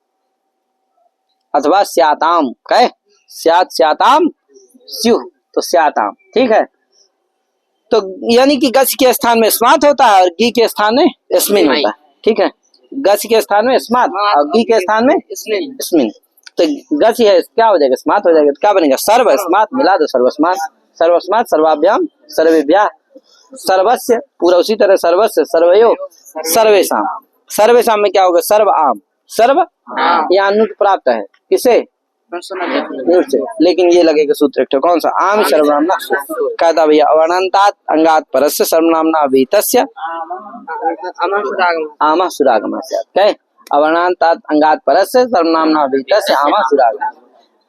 अथवा स्याताम, कहे स्यात स्याताम स्युः, तो स्याताम, ठीक है। तो यानी कि गस के स्थान में स्मात होता है और गी के स्थान में स्मिन होता है, ठीक है। गस के स्थान में स्मात और गी के स्थान में स्मिन, तो गस है क्या हो जाएगा, स्मात हो जाएगा, तो क्या बनेगा, सर्व स्मात मिला दो सर्वस्मात, सर्वस्मात सर्वाभ्याम सर्वेभ्यः सर्वस्य, पूरा उसी तरह सर्वस्य सर्वयो सर्वेशाम, सर्वेशाम में क्या होगा, सर्व आम, सर्व यहाँ नुट प्राप्त है किसे, नुट से, लेकिन ये लगेगा सूत्र कौन सा, आम सर्वनामना, कहता भैया अवर्णांतात अंगात परस्य सर्वनामना अभिहितस्य आमः सुरागमः स्यात्, कहे अवर्णांतात अंगात परस्य सर्वनामना अभिहितस्य आमः सुरागमः,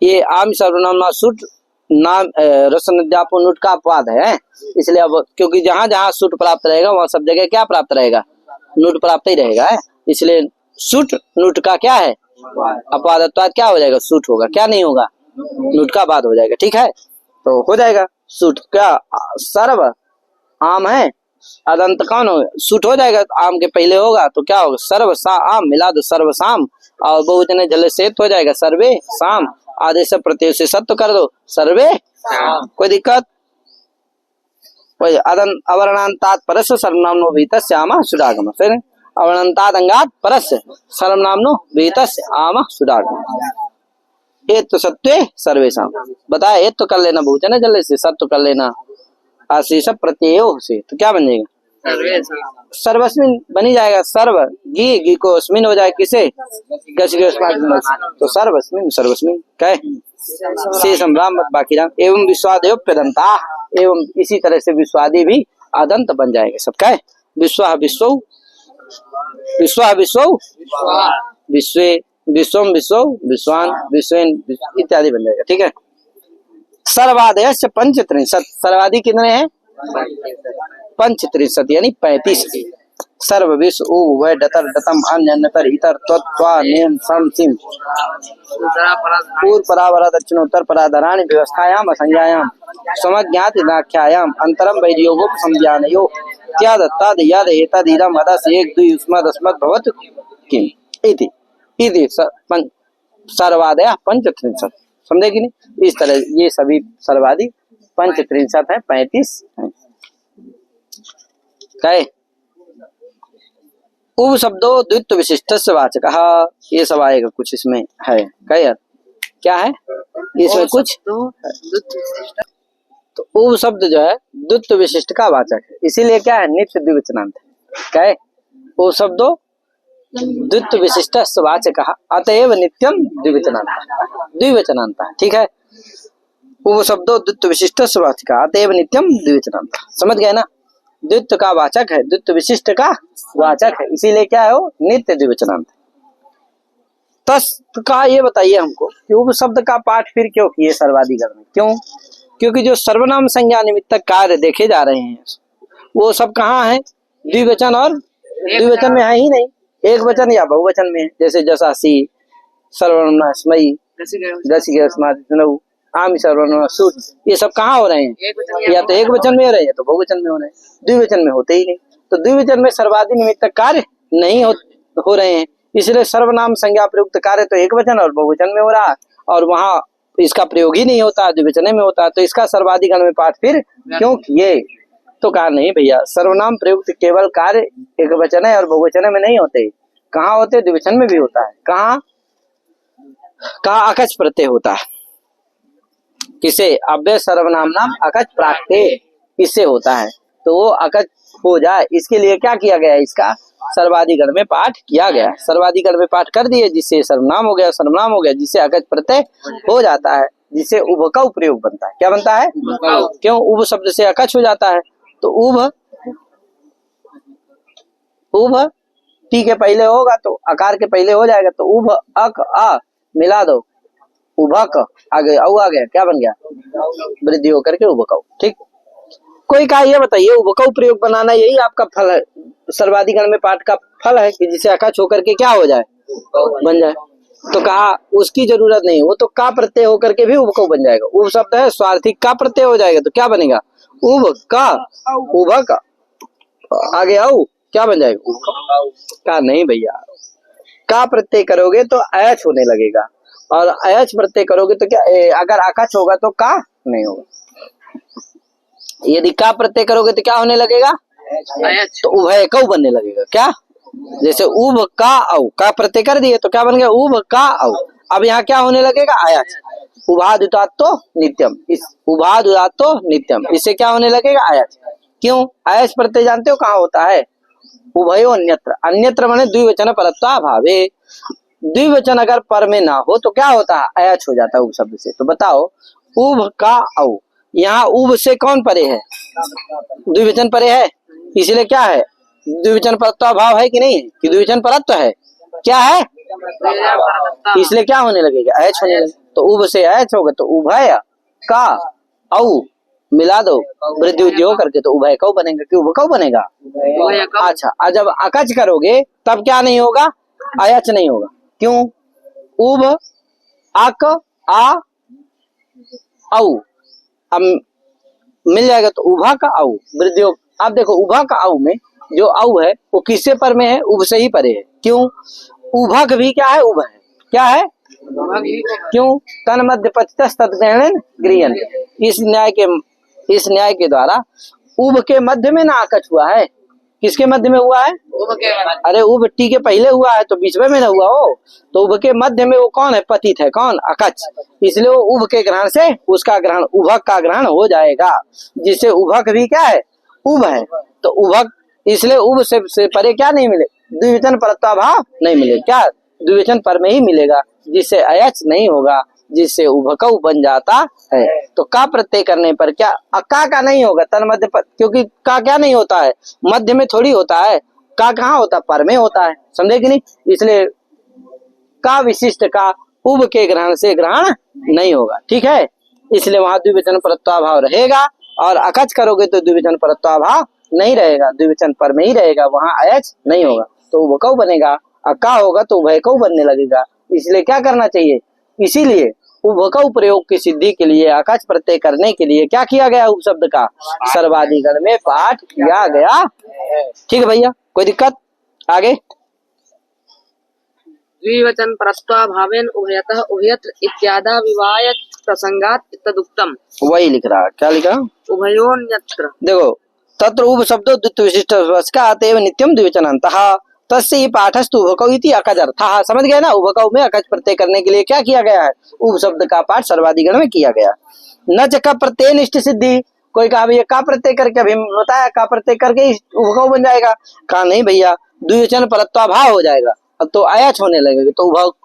ये आम सर्वनामना सुट नाम रसन अध्यापन नुट का अपवाद है, इसलिए अब क्योंकि जहां जहां सुट प्राप्त रहेगा वहां सब जगह क्या प्राप्त रहेगा, नुट प्राप्त ही रहेगा है, इसलिए सुट नुट का क्या है अपवादत्वाद, क्या हो जाएगा, सूट होगा, क्या नहीं होगा, नुट का बाद हो जाएगा, ठीक है। तो हो जाएगा सूट, क्या सर्व आम है, अदंत कौन हो, सूट हो जाएगा, आम के पहले होगा तो क्या होगा, सर्व सा आम मिला दो सर्व साम, और बहुवचन जल से हो जाएगा सर्वे साम, आदेश प्रत्यय से सत्य कर दो सर्वे, कोई दिक्कत, अवर्णांतात परस्य सर्वनामनो भीतस्य आमः सुरागमः, फिर अवर्णांतात अंगात परस्य सर्वनामनो भीतस्य आमः सुरागमः, एक तो सत्य सर्वेशम बताया, एक तो कर लेना बहुवचन जल्दी से, सत्य कर लेना आशीष प्रत्ययो से, तो क्या बन जाएगा, सर्वस्मिन बनी जाएगा, सर्व गी गी को अस्मिन हो जाए, किसे गस तो सर्वस्मिन सर्वस्मिन कहे शेषम राम मत बाकी राम, एवं विश्वादयो प्रदंता, एवं इसी तरह से विश्वादी भी अदंत बन जाएंगे सब, कहे विश्वा विश्व विश्वा विश्व विश्वे विश्वम विश्व विश्वान विश्वेन इत्यादि बन जाएगा, ठीक है। सर्वादयस्य पंचत्रिंशत्, सर्वादि कितने हैं, पंचत्रिंशत् यानी 35, सर्व विश्व उभय डतर डतम अन्य अन्यतर इतर त्वा नेम सम सिम पूर्व परावरा दक्षिणोत्तर पराधराणि व्यवस्थायाम असंज्ञायाम समज्ञाति नाख्यायाम अंतरम वैर्योगोप संज्ञानयो क्या दत्ताद याद एतद इदम अदस एक दुई उस्मद अस्मद भवत किम इति इति सर्वादय पंचत्रिंशत्, समझे कि नहीं, इस तरह ये सभी सर्वादि पंचत्रिंशत् है, 35 है, कहे उप शब्दों द्वित्व विशिष्ट से वाचक, ये सब आएगा कुछ इसमें है, कहे क्या है इसमें कुछ, तो उप शब्द जो है द्वित्व विशिष्ट का वाचक है, इसीलिए क्या है नित्य द्विवचनांत है, कहे उप शब्दों द्वित्व विशिष्ट वाचक अतएव नित्यम द्विवचनांत, ठीक है। उप शब्दों द्वित्व विशिष्ट वाचक अतएव नित्यम द्विवचनांत, समझ गए ना, द्वित्व का वाचक है, द्वित्व विशिष्ट का वाचक है, इसीलिए क्या है वो नित्य द्विवचनांत। तस् का ये बताइए हमको कि उप शब्द का पाठ फिर क्यों किए सर्वाधिगण में, क्यों, क्योंकि जो सर्वनाम संज्ञा निमित्तक कार्य देखे जा रहे हैं वो सब कहाँ है, द्विवचन और द्विवचन में है ही नहीं, एक वचन या बहुवचन में, जैसे जसासी सर्वनाम स्मयी आमी सर्वनाम सूट, ये सब कहाँ हो रहे हैं, या तो एक वचन में हो रहे हैं या तो बहुवचन में हो रहे हैं, द्विवचन में होते ही नहीं, तो द्विवचन में सर्वादि निमित्तक कार्य नहीं हो रहे हैं, इसलिए सर्वनाम संज्ञा प्रयुक्त कार्य तो एक वचन और बहुवचन में हो रहा है, और वहां इसका प्रयोग ही नहीं होता, द्विवचन में होता है, तो इसका सर्वाधिगण में पाठ फिर क्यों किए, तो कहा नहीं भैया, सर्वनाम प्रयुक्त केवल कार्य एक वचन है और बहुवचन में नहीं होते, कहाँ होते, द्विवचन में भी होता है, कहाँ अकच प्रत्यय होता है, किसे अव्यय सर्वनाम नाम अकच प्राक्ते, इससे होता है, तो वो अकच हो जाए इसके लिए क्या किया गया, इसका सर्वाधिगण में पाठ किया गया, सर्वाधिगण में पाठ कर दिए जिससे सर्वनाम हो गया, सर्वनाम हो गया जिससे अकच प्रत्यय हो जाता है, जिससे उभकऊ प्रयोग बनता है। क्या बनता है? क्यों? उभ शब्द से अकच हो जाता है, तो उभ टी के पहले होगा तो अकार के पहले हो जाएगा, तो उभ अक आ मिला दो, उभक आगे औ आ गया, क्या बन गया? वृद्धि होकर के उभकऊ। ठीक, कोई कहा ये बताइए उभकऊ प्रयोग बनाना यही आपका फल है, सर्वाधिगण में पाठ का फल है कि जिसे अकच होकर के क्या हो जाए? बन जाए। तो कहा उसकी जरूरत नहीं, वो तो का प्रत्यय होकर के भी उभकऊ बन जाएगा। उभ शब्द है, स्वार्थिक का प्रत्यय हो जाएगा तो क्या बनेगा? उभ का, उभक आगे औ क्या बन जाएगा? का नहीं भैया, का प्रत्यय करोगे तो अयच होने लगेगा, और अयच प्रत्यय करोगे तो क्या अगर अकच होगा तो का नहीं होगा। यदि का प्रत्यय करोगे तो क्या होने लगेगा? तो उभय कऊ बनने लगेगा। क्या? जैसे उभ का औ, का प्रत्यय कर दिए तो क्या बन गया? उभ का औ। अब यहाँ क्या होने लगेगा? अयच। उभादुदात्तो नित्यम, इस उभादुदात्तो नित्यम, इससे क्या होने लगेगा? अयच। क्यों? अयच प्रत्यय जानते हो कहाँ होता है? उभयो अन्यत्र, अन्यत्र माने द्विवचन परत्वा भावे। द्विवचन अगर पर में ना हो तो क्या होता है? अयच हो जाता है उभ शब्द से। तो बताओ उभ का औ, यहाँ उभ से कौन परे है? द्विवचन परे है, इसलिए क्या है? द्विवचन परत्वा भाव है कि नहीं है? कि द्विवचन परत्व है? क्या है? इसलिए क्या होने लगेगा? अयच होने लगेगा। तो उभ से अयच होगा तो उभय का औ मिला दो, वृद्धि उद्योग करके तो उभय कऊ बनेगा कि उभकऊ बनेगा। अच्छा, जब अकच करोगे तब क्या नहीं होगा? अयच नहीं होगा। क्यों? उभ अक आ औ, अब मिल जाएगा तो उभा का औ वृद्धि। अब देखो उभा का औ में जो औ है वो किससे पर में है? उभ से ही परे है। क्यों? उभक भी क्या है? उभ है। क्या है? क्यों? तन मध्य पतितस् तद्ग्रहणेन गृह्यन्। इस न्याय के द्वारा उभ के मध्य में ना अकच हुआ है। किसके मध्य में हुआ है? अरे उभ टी के पहले हुआ है तो बीच में ना हुआ हो, तो उभ के मध्य में वो कौन है? पतित है। कौन? अकच। इसलिए वो उभ के ग्रहण से उसका ग्रहण उभक का ग्रहण हो जाएगा, जिससे उभक भी क्या है? उभ है। तो उभक, इसलिए उभ से परे क्या नहीं मिले? द्विवचन परत्वा भाव नहीं मिले। क्या? द्विवचन पर में ही मिलेगा, जिससे अयच नहीं होगा, जिससे उभकऊ बन जाता है। तो का प्रत्यय करने पर क्या? का नहीं होगा तन मध्य पर, क्योंकि का क्या नहीं होता है? मध्य में थोड़ी होता है। का कहाँ होता है? पर में होता है। समझे कि नहीं? इसलिए का विशिष्ट का उभ के ग्रहण से ग्रहण नहीं होगा। ठीक है, इसलिए वहां द्विवचन परत्वा भाव रहेगा, और अकच करोगे तो द्विवचन परत्वा भाव नहीं रहेगा, द्विवचन पर में ही रहेगा, वहां अयच नहीं होगा, तो उभकऊ बनेगा। का होगा तो उभयकऊ बनने लगेगा। इसलिए क्या करना चाहिए? इसीलिए उभकऊ प्रयोग की सिद्धि के लिए, अकच प्रत्यय करने के लिए क्या किया गया? उप शब्द का सर्वाधिगण में पाठ किया गया। ठीक है भैया, कोई दिक्कत? आगे द्विवचन परत्वा भावेन उभयतः उभयत्र इत्यादा विवाय प्रसंगात तदुक्तम। वही लिख रहा। क्या लिखा? उभयोन्यत्र। देखो, तत्र उभ शब्दो द्वितीय विशिष्ट वस्का अतएव नित्यम द्विवचनान्तः तस्य ही पाठस्तु उभकऊ इति अकजर्थः। समझ गए ना? उभकऊ में अकच प्रत्यय करने के लिए क्या किया गया है? उभ शब्द का पाठ सर्वाधिगण में किया गया। न च का प्रत्यय निष्ठ सिद्धि। कोई कहा भैया का प्रत्यय करके, अभी बताया का प्रत्यय करके उभकऊ बन जाएगा। कहा नहीं भैया, द्विवचन परत्वा भाव हो जाएगा, अब तो अयच होने लगेगा, तो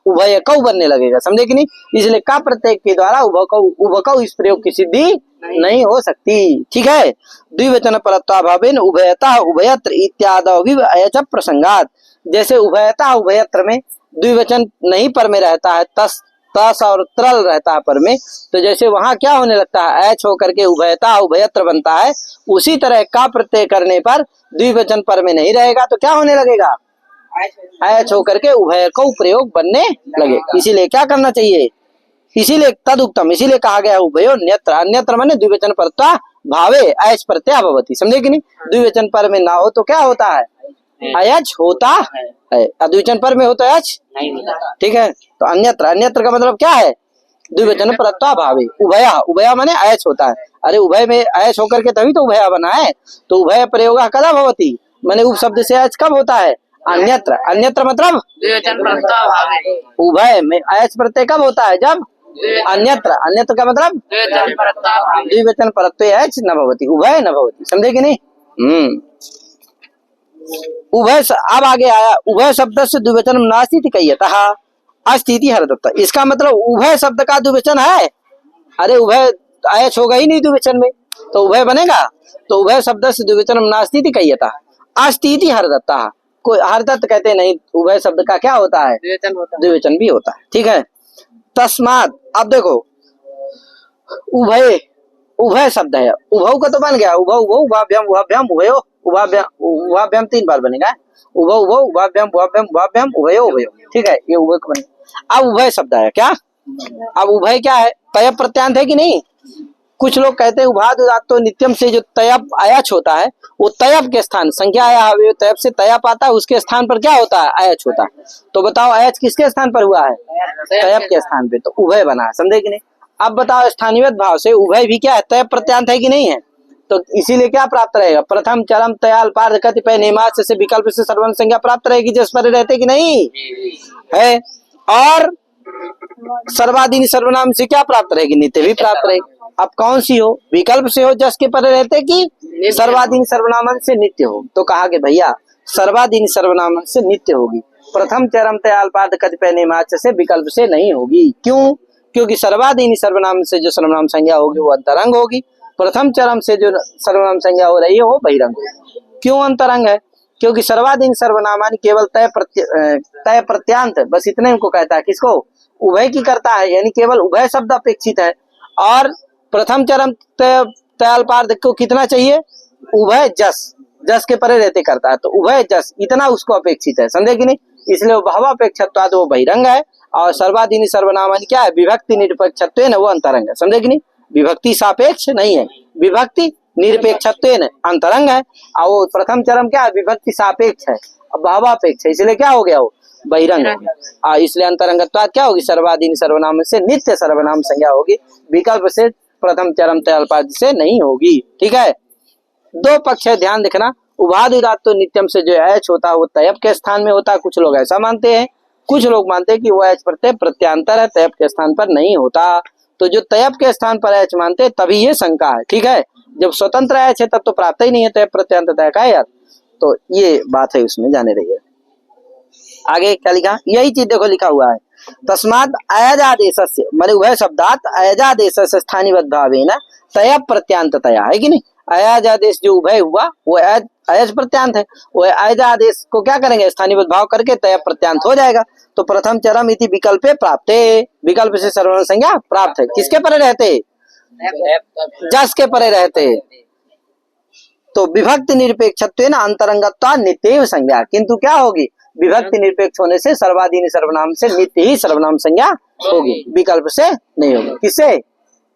उभयकऊ बनने लगेगा। समझे कि नहीं? इसलिए का प्रत्यय के द्वारा उभकऊ इस प्रयोग की सिद्धि नहीं हो सकती। ठीक है, द्विवचन परत्वा भावेन उभयतः उभयत्र इत्यादि अयच प्रसंगात। जैसे उभयतः उभयत्र में द्विवचन नहीं पर में रहता है, तस और त्रल रहता है पर में, तो जैसे वहां क्या होने लगता है? अयच होकर के उभयतः उभयत्र बनता है। उसी तरह का प्रत्यय करने पर द्विवचन पर में नहीं रहेगा तो क्या होने लगेगा? अयच होकर के उभयकऊ प्रयोग बनने लगे। इसीलिए क्या करना चाहिए? इसीलिए तदुक्तम, इसीलिए कहा गया उभयो अन्यत्र। अन्यत्र माने द्विवचन परत्वा भावे अयच प्रत्यय भवति। समझे कि नहीं? द्विवचन पर में ना हो तो क्या होता है? अयच होता है। द्विवचन पर में हो तो अयच नहीं होता। ठीक है, तो अन्यत्र, अन्यत्र का मतलब क्या है? द्विवचन परत्वा भावे उभया। उभया माने अयच होता है। अरे उभय में अयच होकर के तभी तो उभया बना है। तो उभय प्रयोग कदा भवति, माने उप शब्द से अयच कब होता है? अन्यत्र। अन्यत्र मतलब द्विवचन परत्वा भावे। उभय में अयच प्रत्यय कब होता है? जब अन्यत्र। अन्यत्र का मतलब द्विवचन परत्वा भावे। द्विवचन परत्वे अयच न भवति, उभय न भवति। समझे कि नहीं? उभय अब आगे आया, उभय शब्द से द्विवचन नास्ति कह्यतः अस्ति इति हरदत्त। इसका मतलब उभय शब्द का द्विवचन है? अरे उभय आयच होगा ही नहीं द्विवचन में, तो उभय बनेगा? तो उभय शब्द से द्विवचनम नास्ति इति कह्यता, अस्ति इति हरदत्ता। कोई हरदत्त कहते नहीं, उभय शब्द का क्या होता है? द्विवचन होता है। द्विवचन भी होता है। ठीक है, तस्मात् अब देखो उभय, उभय शब्द है, उभव का तो बन गया, उभव उभव उभाभ्याम उभाभ्याम उभयो, उभाभ्याम 3 बार बनेगा, उभव उभव उभाभ्याम उभाभ्याम उभाभ्याम उभयो उभयो। ठीक है, ये उभय का बनेगा। अब उभय शब्द है क्या? अब उभय क्या है? तयप प्रत्यांत है कि नहीं? कुछ लोग कहते हैं उभाद उदात्तो नित्यम से जो तयप अयच होता है, वो तयप के स्थान संज्ञा आया है, तयप से तयप आता है, उसके स्थान पर क्या होता है? अयच होता है। तो बताओ अयच किसके स्थान पर हुआ है? तयप के स्थान पे, तो उभय बना है। समझे कि नहीं? अब बताओ स्थानीय भाव से उभय भी क्या है? तयप प्रत्यांत है कि नहीं है? तो इसीलिए क्या प्राप्त रहेगा? प्रथम चरम तयाल पार्थ कतिपय नियमाच से विकल्प से सर्वनाम संज्ञा प्राप्त रहेगी, जिस पर रहते कि नहीं है। और सर्वाधीन सर्वनाम से क्या प्राप्त रहेगी? नित्य भी प्राप्त रहेगी। अब कौन सी हो? विकल्प से हो जस के परे रहते कि सर्वाधीन सर्वनाम से नित्य हो? तो कहा कि भैया सर्वाधीन सर्वनाम से नित्य होगी। प्रथम चरम तयाल पार्थ कतिपय नियमाच से विकल्प से नहीं होगी। क्यों? क्योंकि सर्वाधीन सर्वनाम से जो सर्वनाम संज्ञा होगी वो अंतरंग होगी, प्रथम चरम से जो सर्वनाम संज्ञा हो रही है वो बहिरंग होगी। क्यों अंतरंग है? क्योंकि सर्वाधीन सर्वनामानि केवल तय प्रत्यांत, बस इतने को कहता है, किसको? उभय की करता है, यानी केवल उभय शब्द अपेक्षित है। और प्रथम चरम तयाल पार्थ को कितना चाहिए? उभय जस, जस के परे रहते करता है, तो उभय जस इतना उसको अपेक्षित है। समझे कि नहीं? इसलिए वो भावापेक्षत्वाद वो बहिरंग है, और सर्वाधीन सर्वनामानि क्या है? विभक्ति निरपेक्षत्व है, वो अंतरंग है। समझे कि नहीं? विभक्ति सापेक्ष नहीं है, विभक्ति निरपेक्षत्व अंतरंग है, और वो प्रथम चरम क्या है? विभक्ति सापेक्ष है, भावापेक्ष है, इसलिए क्या हो गया? वो बहिरंग हो गया। इसलिए अंतरंगत्वाद क्या होगी? सर्वाधीन सर्वनाम से नित्य सर्वनाम संज्ञा होगी, विकल्प से प्रथम चरम तयाल पार्थ से नहीं होगी। ठीक है, दो पक्ष है, ध्यान देखना। उभाद उदात्तो नित्यम से जो एच होता है वो तयप के स्थान में होता है, कुछ लोग ऐसा मानते हैं, कुछ लोग मानते हैं कि वो एच प्रत्यय प्रत्यांतर है, तयप के स्थान पर नहीं होता। तो जो तयप के स्थान पर एच मानते हैं तभी ये शंका है। ठीक है, जब स्वतंत्र एच है तब तो प्राप्त ही नहीं है तयप प्रत्यांतर का यार। तो ये बात है, उसमें जाने रहिए। आगे क्या लिखा? यही चीज देखो लिखा हुआ है, तस्मात् अयजादेशस्य माने उभय शब्दात अयजादेशस्य स्थानीवद् भावेन तयप प्रत्यांततया, है कि नहीं? अयजादेश जो उभय हुआ वो अयज प्रत्यांत है, वो अयजादेश को क्या करेंगे? स्थानीवद् भाव करके तयप प्रत्यांत हो जाएगा। तो प्रथम चरम इति विकल्पे प्राप्ते, विकल्प से सर्वनाम संज्ञा प्राप्त है। किसके परे रहते? जस के परे रहते। तो विभक्ति निरपेक्षत्वेन अंतरंगत्वा नित्य संज्ञा, किंतु क्या होगी? विभक्ति निरपेक्ष होने से सर्वाधीन सर्वनाम से नित्य ही सर्वनाम संज्ञा होगी, विकल्प से नहीं होगी। किससे?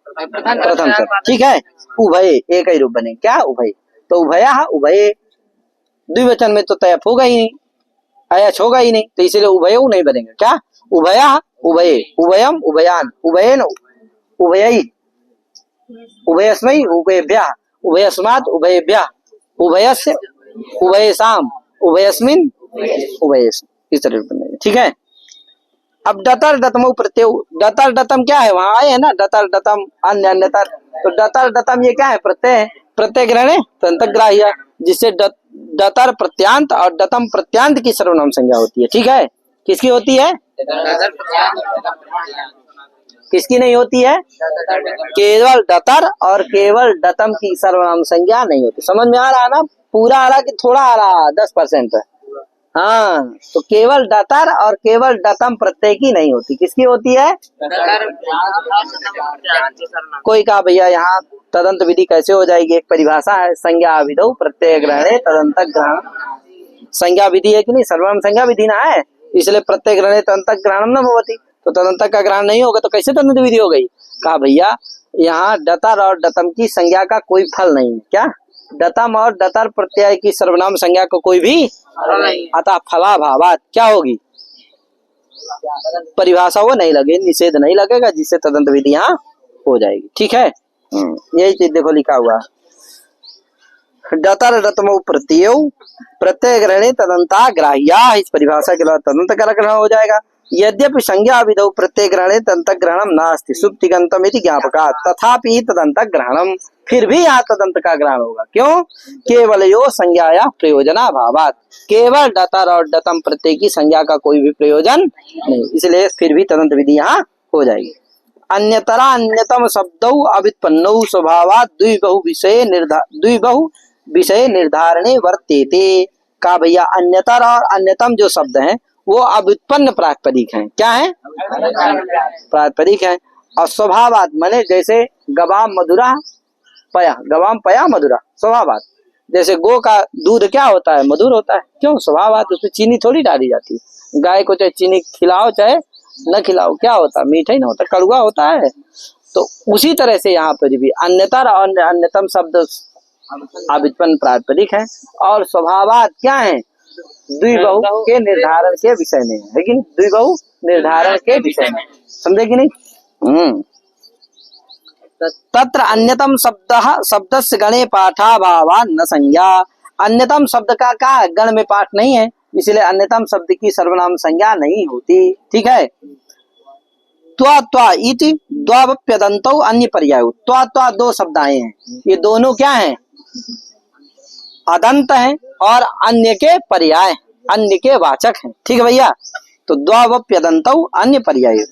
प्रथम से। ठीक है, उभय एक ही रूप बने, क्या? उभय। तो उभया उभय, द्विवचन में तो तयप होगा ही नहीं, अयच होगा ही नहीं, तो इसीलिए उभय नहीं बनेगा। क्या? उभया उभय, उभयम उभयान, उभयन उभयई, उभयस्मै उभयभ्यः, उभयस्मात् उभयभ्यः, उभयस्य उभयसाम, उभयस्मिन् उभयस्मिन्, इस तरह बनेगा। ठीक है, अब डतर डतमो प्रत्यय, डतर डतम क्या है? वहां आए है ना, डतर डतम अन्य अन्यतर। तो डतर डतम ये क्या है? प्रत्यय है, प्रत्यय ग्रहण तंतग्राह्य, जिससे डतर प्रत्यांत और डतम प्रत्यांत की सर्वनाम संज्ञा होती है। ठीक है, किसकी होती है? किसकी नहीं होती है? केवल डतर और केवल डतम की सर्वनाम संज्ञा नहीं होती। समझ में आ रहा है ना? पूरा आ रहा कि थोड़ा आ रहा? 10%। हाँ, तो केवल डतर और केवल डतम प्रत्यय की नहीं होती। किसकी होती है? कोई कहा भैया यहाँ तदंत विधि कैसे हो जाएगी? एक परिभाषा है, संज्ञा विधौ प्रत्यय ग्रहणे तदंत ग्रहण। संज्ञा विधि है कि नहीं? सर्वनाम संज्ञा विधि ना है, इसलिए प्रत्यय ग्रहणे तदंत ग्रहण न भवति। तो तदंत का ग्रहण नहीं होगा तो कैसे तदंत विधि हो गई? कहा भैया यहाँ डतर और डतम की संज्ञा का कोई फल नहीं है। क्या? डतम और डतर प्रत्यय की सर्वनाम संज्ञा को कोई भी, अतः फलाभावात क्या होगी? परिभाषा वो नहीं लगे, निषेध नहीं लगेगा, जिससे तदंत विधि यहाँ हो जाएगी। ठीक है, यही चीज देखो लिखा हुआ, डतर डतमो प्रत्यय प्रत्यय ग्रहणे तदंता ग्राह्या, इस परिभाषा के बाद तदंत का ग्रहण हो जाएगा। यद्यपि संज्ञा विधौ प्रत्यय ग्रहणे तदंत ग्रहणम नास्ति सुप्तिगंतम इति ज्ञापकात्, तथापि तदंत ग्रहणम, फिर भी यहाँ तदंत का ग्रहण होगा। क्यों? केवल यो संज्ञाया प्रयोजनाभावात्, केवल डतर और डतम प्रत्यय की संज्ञा का कोई भी प्रयोजन नहीं, इसलिए फिर भी तदंत विधि यहाँ हो जाएगी। अन्यतरा अन्यतम शब्दौ अव्युत्पन्नौ स्वभावात् द्विबहु विषय निर्धारणे वर्तेते। का भैया अन्यतर और अन्यतम जो शब्द हैं वो अव्युत्पन्न प्रातिपदिक हैं। क्या है? प्रातिपदिक है। और स्वभावात माने जैसे गवाम मधुरा पया, गवाम पया मधुरा स्वभावात। जैसे गो का दूध क्या होता है? मधुर होता है। क्यों? स्वभावात। उसमें चीनी थोड़ी डाली जाती है। गाय को चाहे चीनी खिलाओ चाहे न खिलाओ, क्या होता है? मीठा ही ना होता, कड़वा होता है। तो उसी तरह से यहाँ पर भी अन्यतर और अन्यतम शब्द अव्युत्पन्न प्रातिपदिक है और स्वभावात क्या है? द्विबहु के निर्धारण के विषय में है कि नहीं? द्विबहु निर्धारण के विषय में, समझे कि नहीं? तत्र अन्यतम शब्दस्य गणे पाठाभावा न संज्ञा। अन्यतम शब्द का गण में पाठ नहीं है, इसलिए अन्यतम शब्द की सर्वनाम संज्ञा नहीं होती। ठीक है। त्वा त्वा इति द्वावप्यदन्तौ अन्य पर्याय। त्वा त्वा दो शब्द आए हैं, ये दोनों क्या हैं? अदंत हैं और अन्य के पर्याय, अन्य के वाचक हैं। ठीक है भैया। तो द्वावप्यदन्तौ अन्य पर्याय।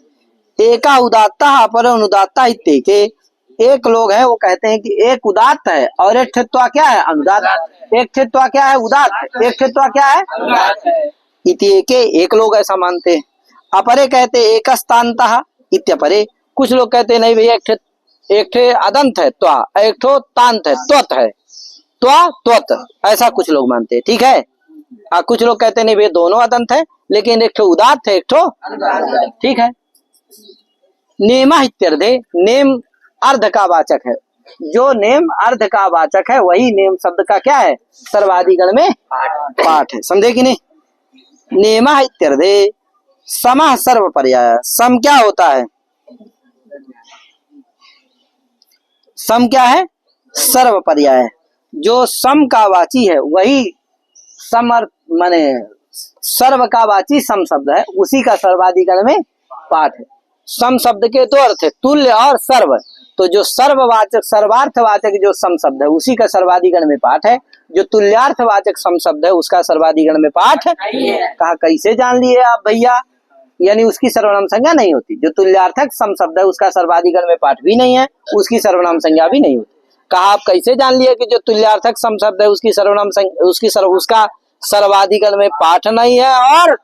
एका उदात्ता अपर अनुदात्ता इत्येके। एक लोग हैं वो कहते हैं कि एक उदात्त है और एक ठेत्वा क्या है? अनुदात्त। एक ठेत्वा क्या है? उदात्त। एक ठेत्वा क्या है? इत्येके। एक लोग ऐसा मानते हैं। अपरे कहते एकस्तान्तः इत्यपरे। कुछ लोग कहते नहीं भैया एक ठे अदंत है त्वा, एक ठो तांत है त्वत है, त्वा त्वत, ऐसा कुछ लोग मानते हैं। ठीक है। कुछ लोग कहते नहीं भैया दोनों अदंत है लेकिन एक ठो उदात्त है एक ठो। ठीक है। नेमा इत्यर्थे। नेम अर्ध का वाचक है। जो नेम अर्ध का वाचक है वही नेम शब्द का क्या है? सर्वाधिगण में पाठ है। समझे कि नहीं? नेमा इत्यर्थे समः सर्व पर्याय। सम क्या होता है? सम क्या है? सर्व पर्याय। जो सम का वाची है वही सम माने सर्व का वाची सम शब्द है, उसी का सर्वाधिगण में पाठ है। सम शब्द के दो अर्थ है, तुल्य और सर्व। तो जो सर्ववाचक सर्वार्थवाचक जो सम शब्द है उसी का सर्वाधिगण में पाठ है। जो तुल्यार्थवाचक सम शब्द है उसका सर्वाधिगण में पाठ है। कहा कैसे जान लिए आप भैया? यानी उसकी सर्वनाम संज्ञा नहीं होती। जो तुल्यार्थक सम शब्द है उसका सर्वाधिगण में पाठ भी नहीं है, उसकी सर्वनाम संज्ञा भी नहीं होती। कहा आप कैसे जान लिए कि जो तुल्यार्थक सम शब्द है उसकी सर्वनाम उसका सर्वाधिगण में पाठ नहीं है और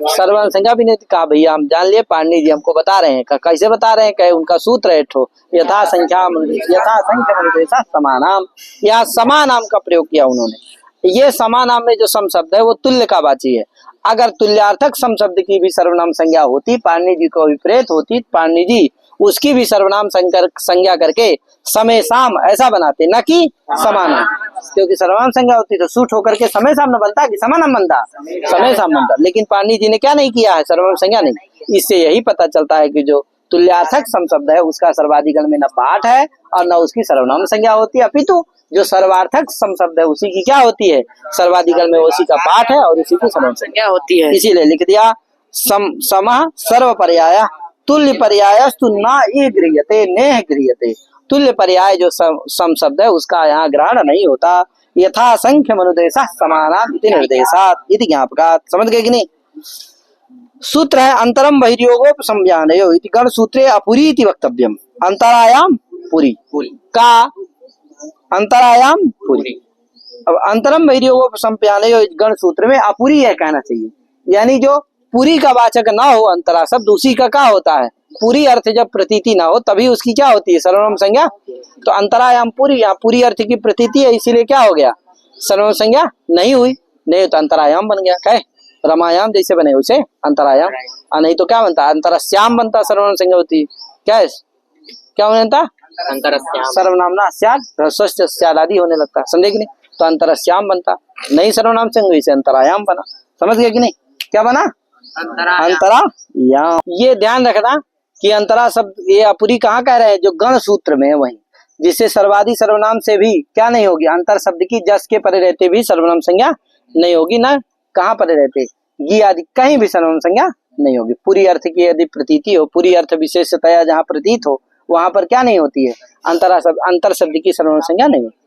सर्वनाम संज्ञा भी नहीं। कहा भैया हम जान लिए, पाणिनि जी हमको बता रहे हैं। कैसे बता रहे हैं? कहे उनका सूत्र है ठो यथा संख्या मनुदेशा समानाम। यहाँ समानाम का प्रयोग किया उन्होंने। ये समानाम में जो सम शब्द है वो तुल्य का वाची है। अगर तुल्यार्थक सम शब्द की भी सर्वनाम संज्ञा होती, पाणिनि जी को विपरीत होती, पाणिनि जी उसकी भी सर्वनाम संज्ञा करके समय साम ऐसा बनाते, न कि समानाम। क्योंकि सर्वनाम संज्ञा होती तो सूट होकर के समय साम न बनता कि समानाम बनता, समय साम बनता। लेकिन पाणिनि जी ने क्या नहीं किया है? सर्वनाम संज्ञा नहीं। इससे यही पता चलता है कि जो तुल्यार्थक सम शब्द है उसका सर्वाधिगण में न पाठ है और न उसकी सर्वनाम संज्ञा होती है, अपितु जो सर्वार्थक सम शब्द है उसी की क्या होती है? सर्वाधिगण में उसी का पाठ है और उसी की सर्वनाम संज्ञा होती है। इसीलिए लिख दिया समः सर्व पर्याय तुल्य पर्यायस्तु न ये गृह्यते नेह गृह्यते। तुल्य पर्याय जो सम शब्द है उसका यहाँ ग्रहण नहीं होता। यथा संख्य मनुदेशा समानाम इति निर्देशात् इति ज्ञापकात्। समझ गए कि नहीं? सूत्र है अंतरम बहिर्योगोपसंज्ञानयो इति गण सूत्रे अपुरी इति वक्तव्यम। अंतरायाम पुरी का अंतरायाम पुरी। अब अंतरम बहिर्योगोपसंज्ञानयो गण सूत्र में अपुरी है कहना चाहिए। यानी जो पुरी का वाचक ना हो अंतरा शब्द, उसी का क्या होता है? पूरी अर्थ जब प्रतीति ना हो तभी उसकी क्या होती है? सर्वनाम संज्ञा। तो अंतरायाम पुरी, यहाँ पूरी अर्थ की प्रतीति है इसीलिए क्या हो गया? सर्वनाम संज्ञा नहीं हुई। नहीं तो अंतरायाम बन गया। क्या रमायाम जैसे बने वैसे अंतरायाम। नहीं तो क्या बनता? अंतरस्याम बनता, सर्वनाम संज्ञा होती। क्या है? क्या बनता? सर्वनाम ना स्याद आदि होने लगता। समझे कि नहीं? तो अंतरस्याम बनता, नहीं सर्वनाम संज्ञा इसे अंतरायाम बना। समझ गए कि नहीं? क्या बना? अंतरायाम। ये ध्यान रखना कि अंतरा शब्द ये अपुरी कहाँ कह रहे हैं? जो गण सूत्र में है वही, जिससे सर्वादि सर्वनाम से भी क्या नहीं होगी? अंतर शब्द की जस के परे रहते भी सर्वनाम संज्ञा नहीं होगी। ना कहाँ परे रहते? गी आदि कहीं भी सर्वनाम संज्ञा नहीं होगी। पूरी अर्थ की यदि प्रतीति हो, पूरी अर्थ विशेषतया जहाँ प्रतीत हो वहां पर क्या नहीं होती है? अंतर शब्द की सर्वनाम संज्ञा नहीं होती।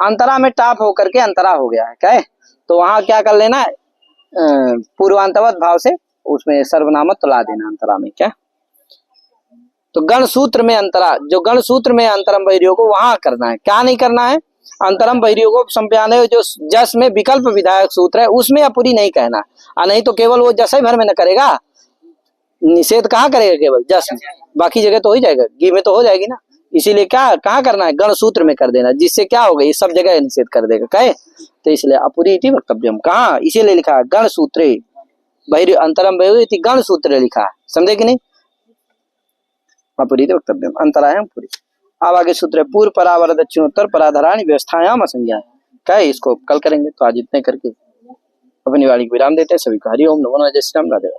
अंतरा में टाप होकर के अंतरा हो गया है। क्या है? तो वहां क्या कर लेना? पूर्वांतवत भाव से उसमें सर्वनामत्व ला देना अंतरा में। क्या तो गण सूत्र में अंतरा, जो गण सूत्र में अंतरम बहिर्योग वहां करना है। क्या नहीं करना है? अंतरम बहिर्योग संप्याने जो जस में विकल्प विधायक सूत्र है उसमें अपुरी नहीं कहना, नहीं तो केवल वो जस भर में न करेगा, निषेध कहाँ करेगा? केवल जस में, बाकी जगह तो हो ही जाएगा, गी में तो हो जाएगी ना। इसीलिए क्या कहाँ करना है? गण सूत्र में कर देना, जिससे क्या होगा? ये सब जगह निषेध कर देगा। कहे तो इसलिए अपुरी इति वक्तव्यम, कहाँ इसीलिए लिखा है गण सूत्रे बहिर् अंतरम बहिर्योग गण सूत्र लिखा है, समझे कि नहीं? अपुरी इति वक्तव्यम अंतरायाम पुरी। अब आगे सूत्र है पूर्व परावर दक्षिणोत्तर पराधराणी व्यवस्थायाम असंज्ञा। क्या इसको कल करेंगे, तो आज इतने करके अपनी वाणी को विराम देते हैं। सभी को हरि ओम नमो नारायण, जय श्री राम, राधे।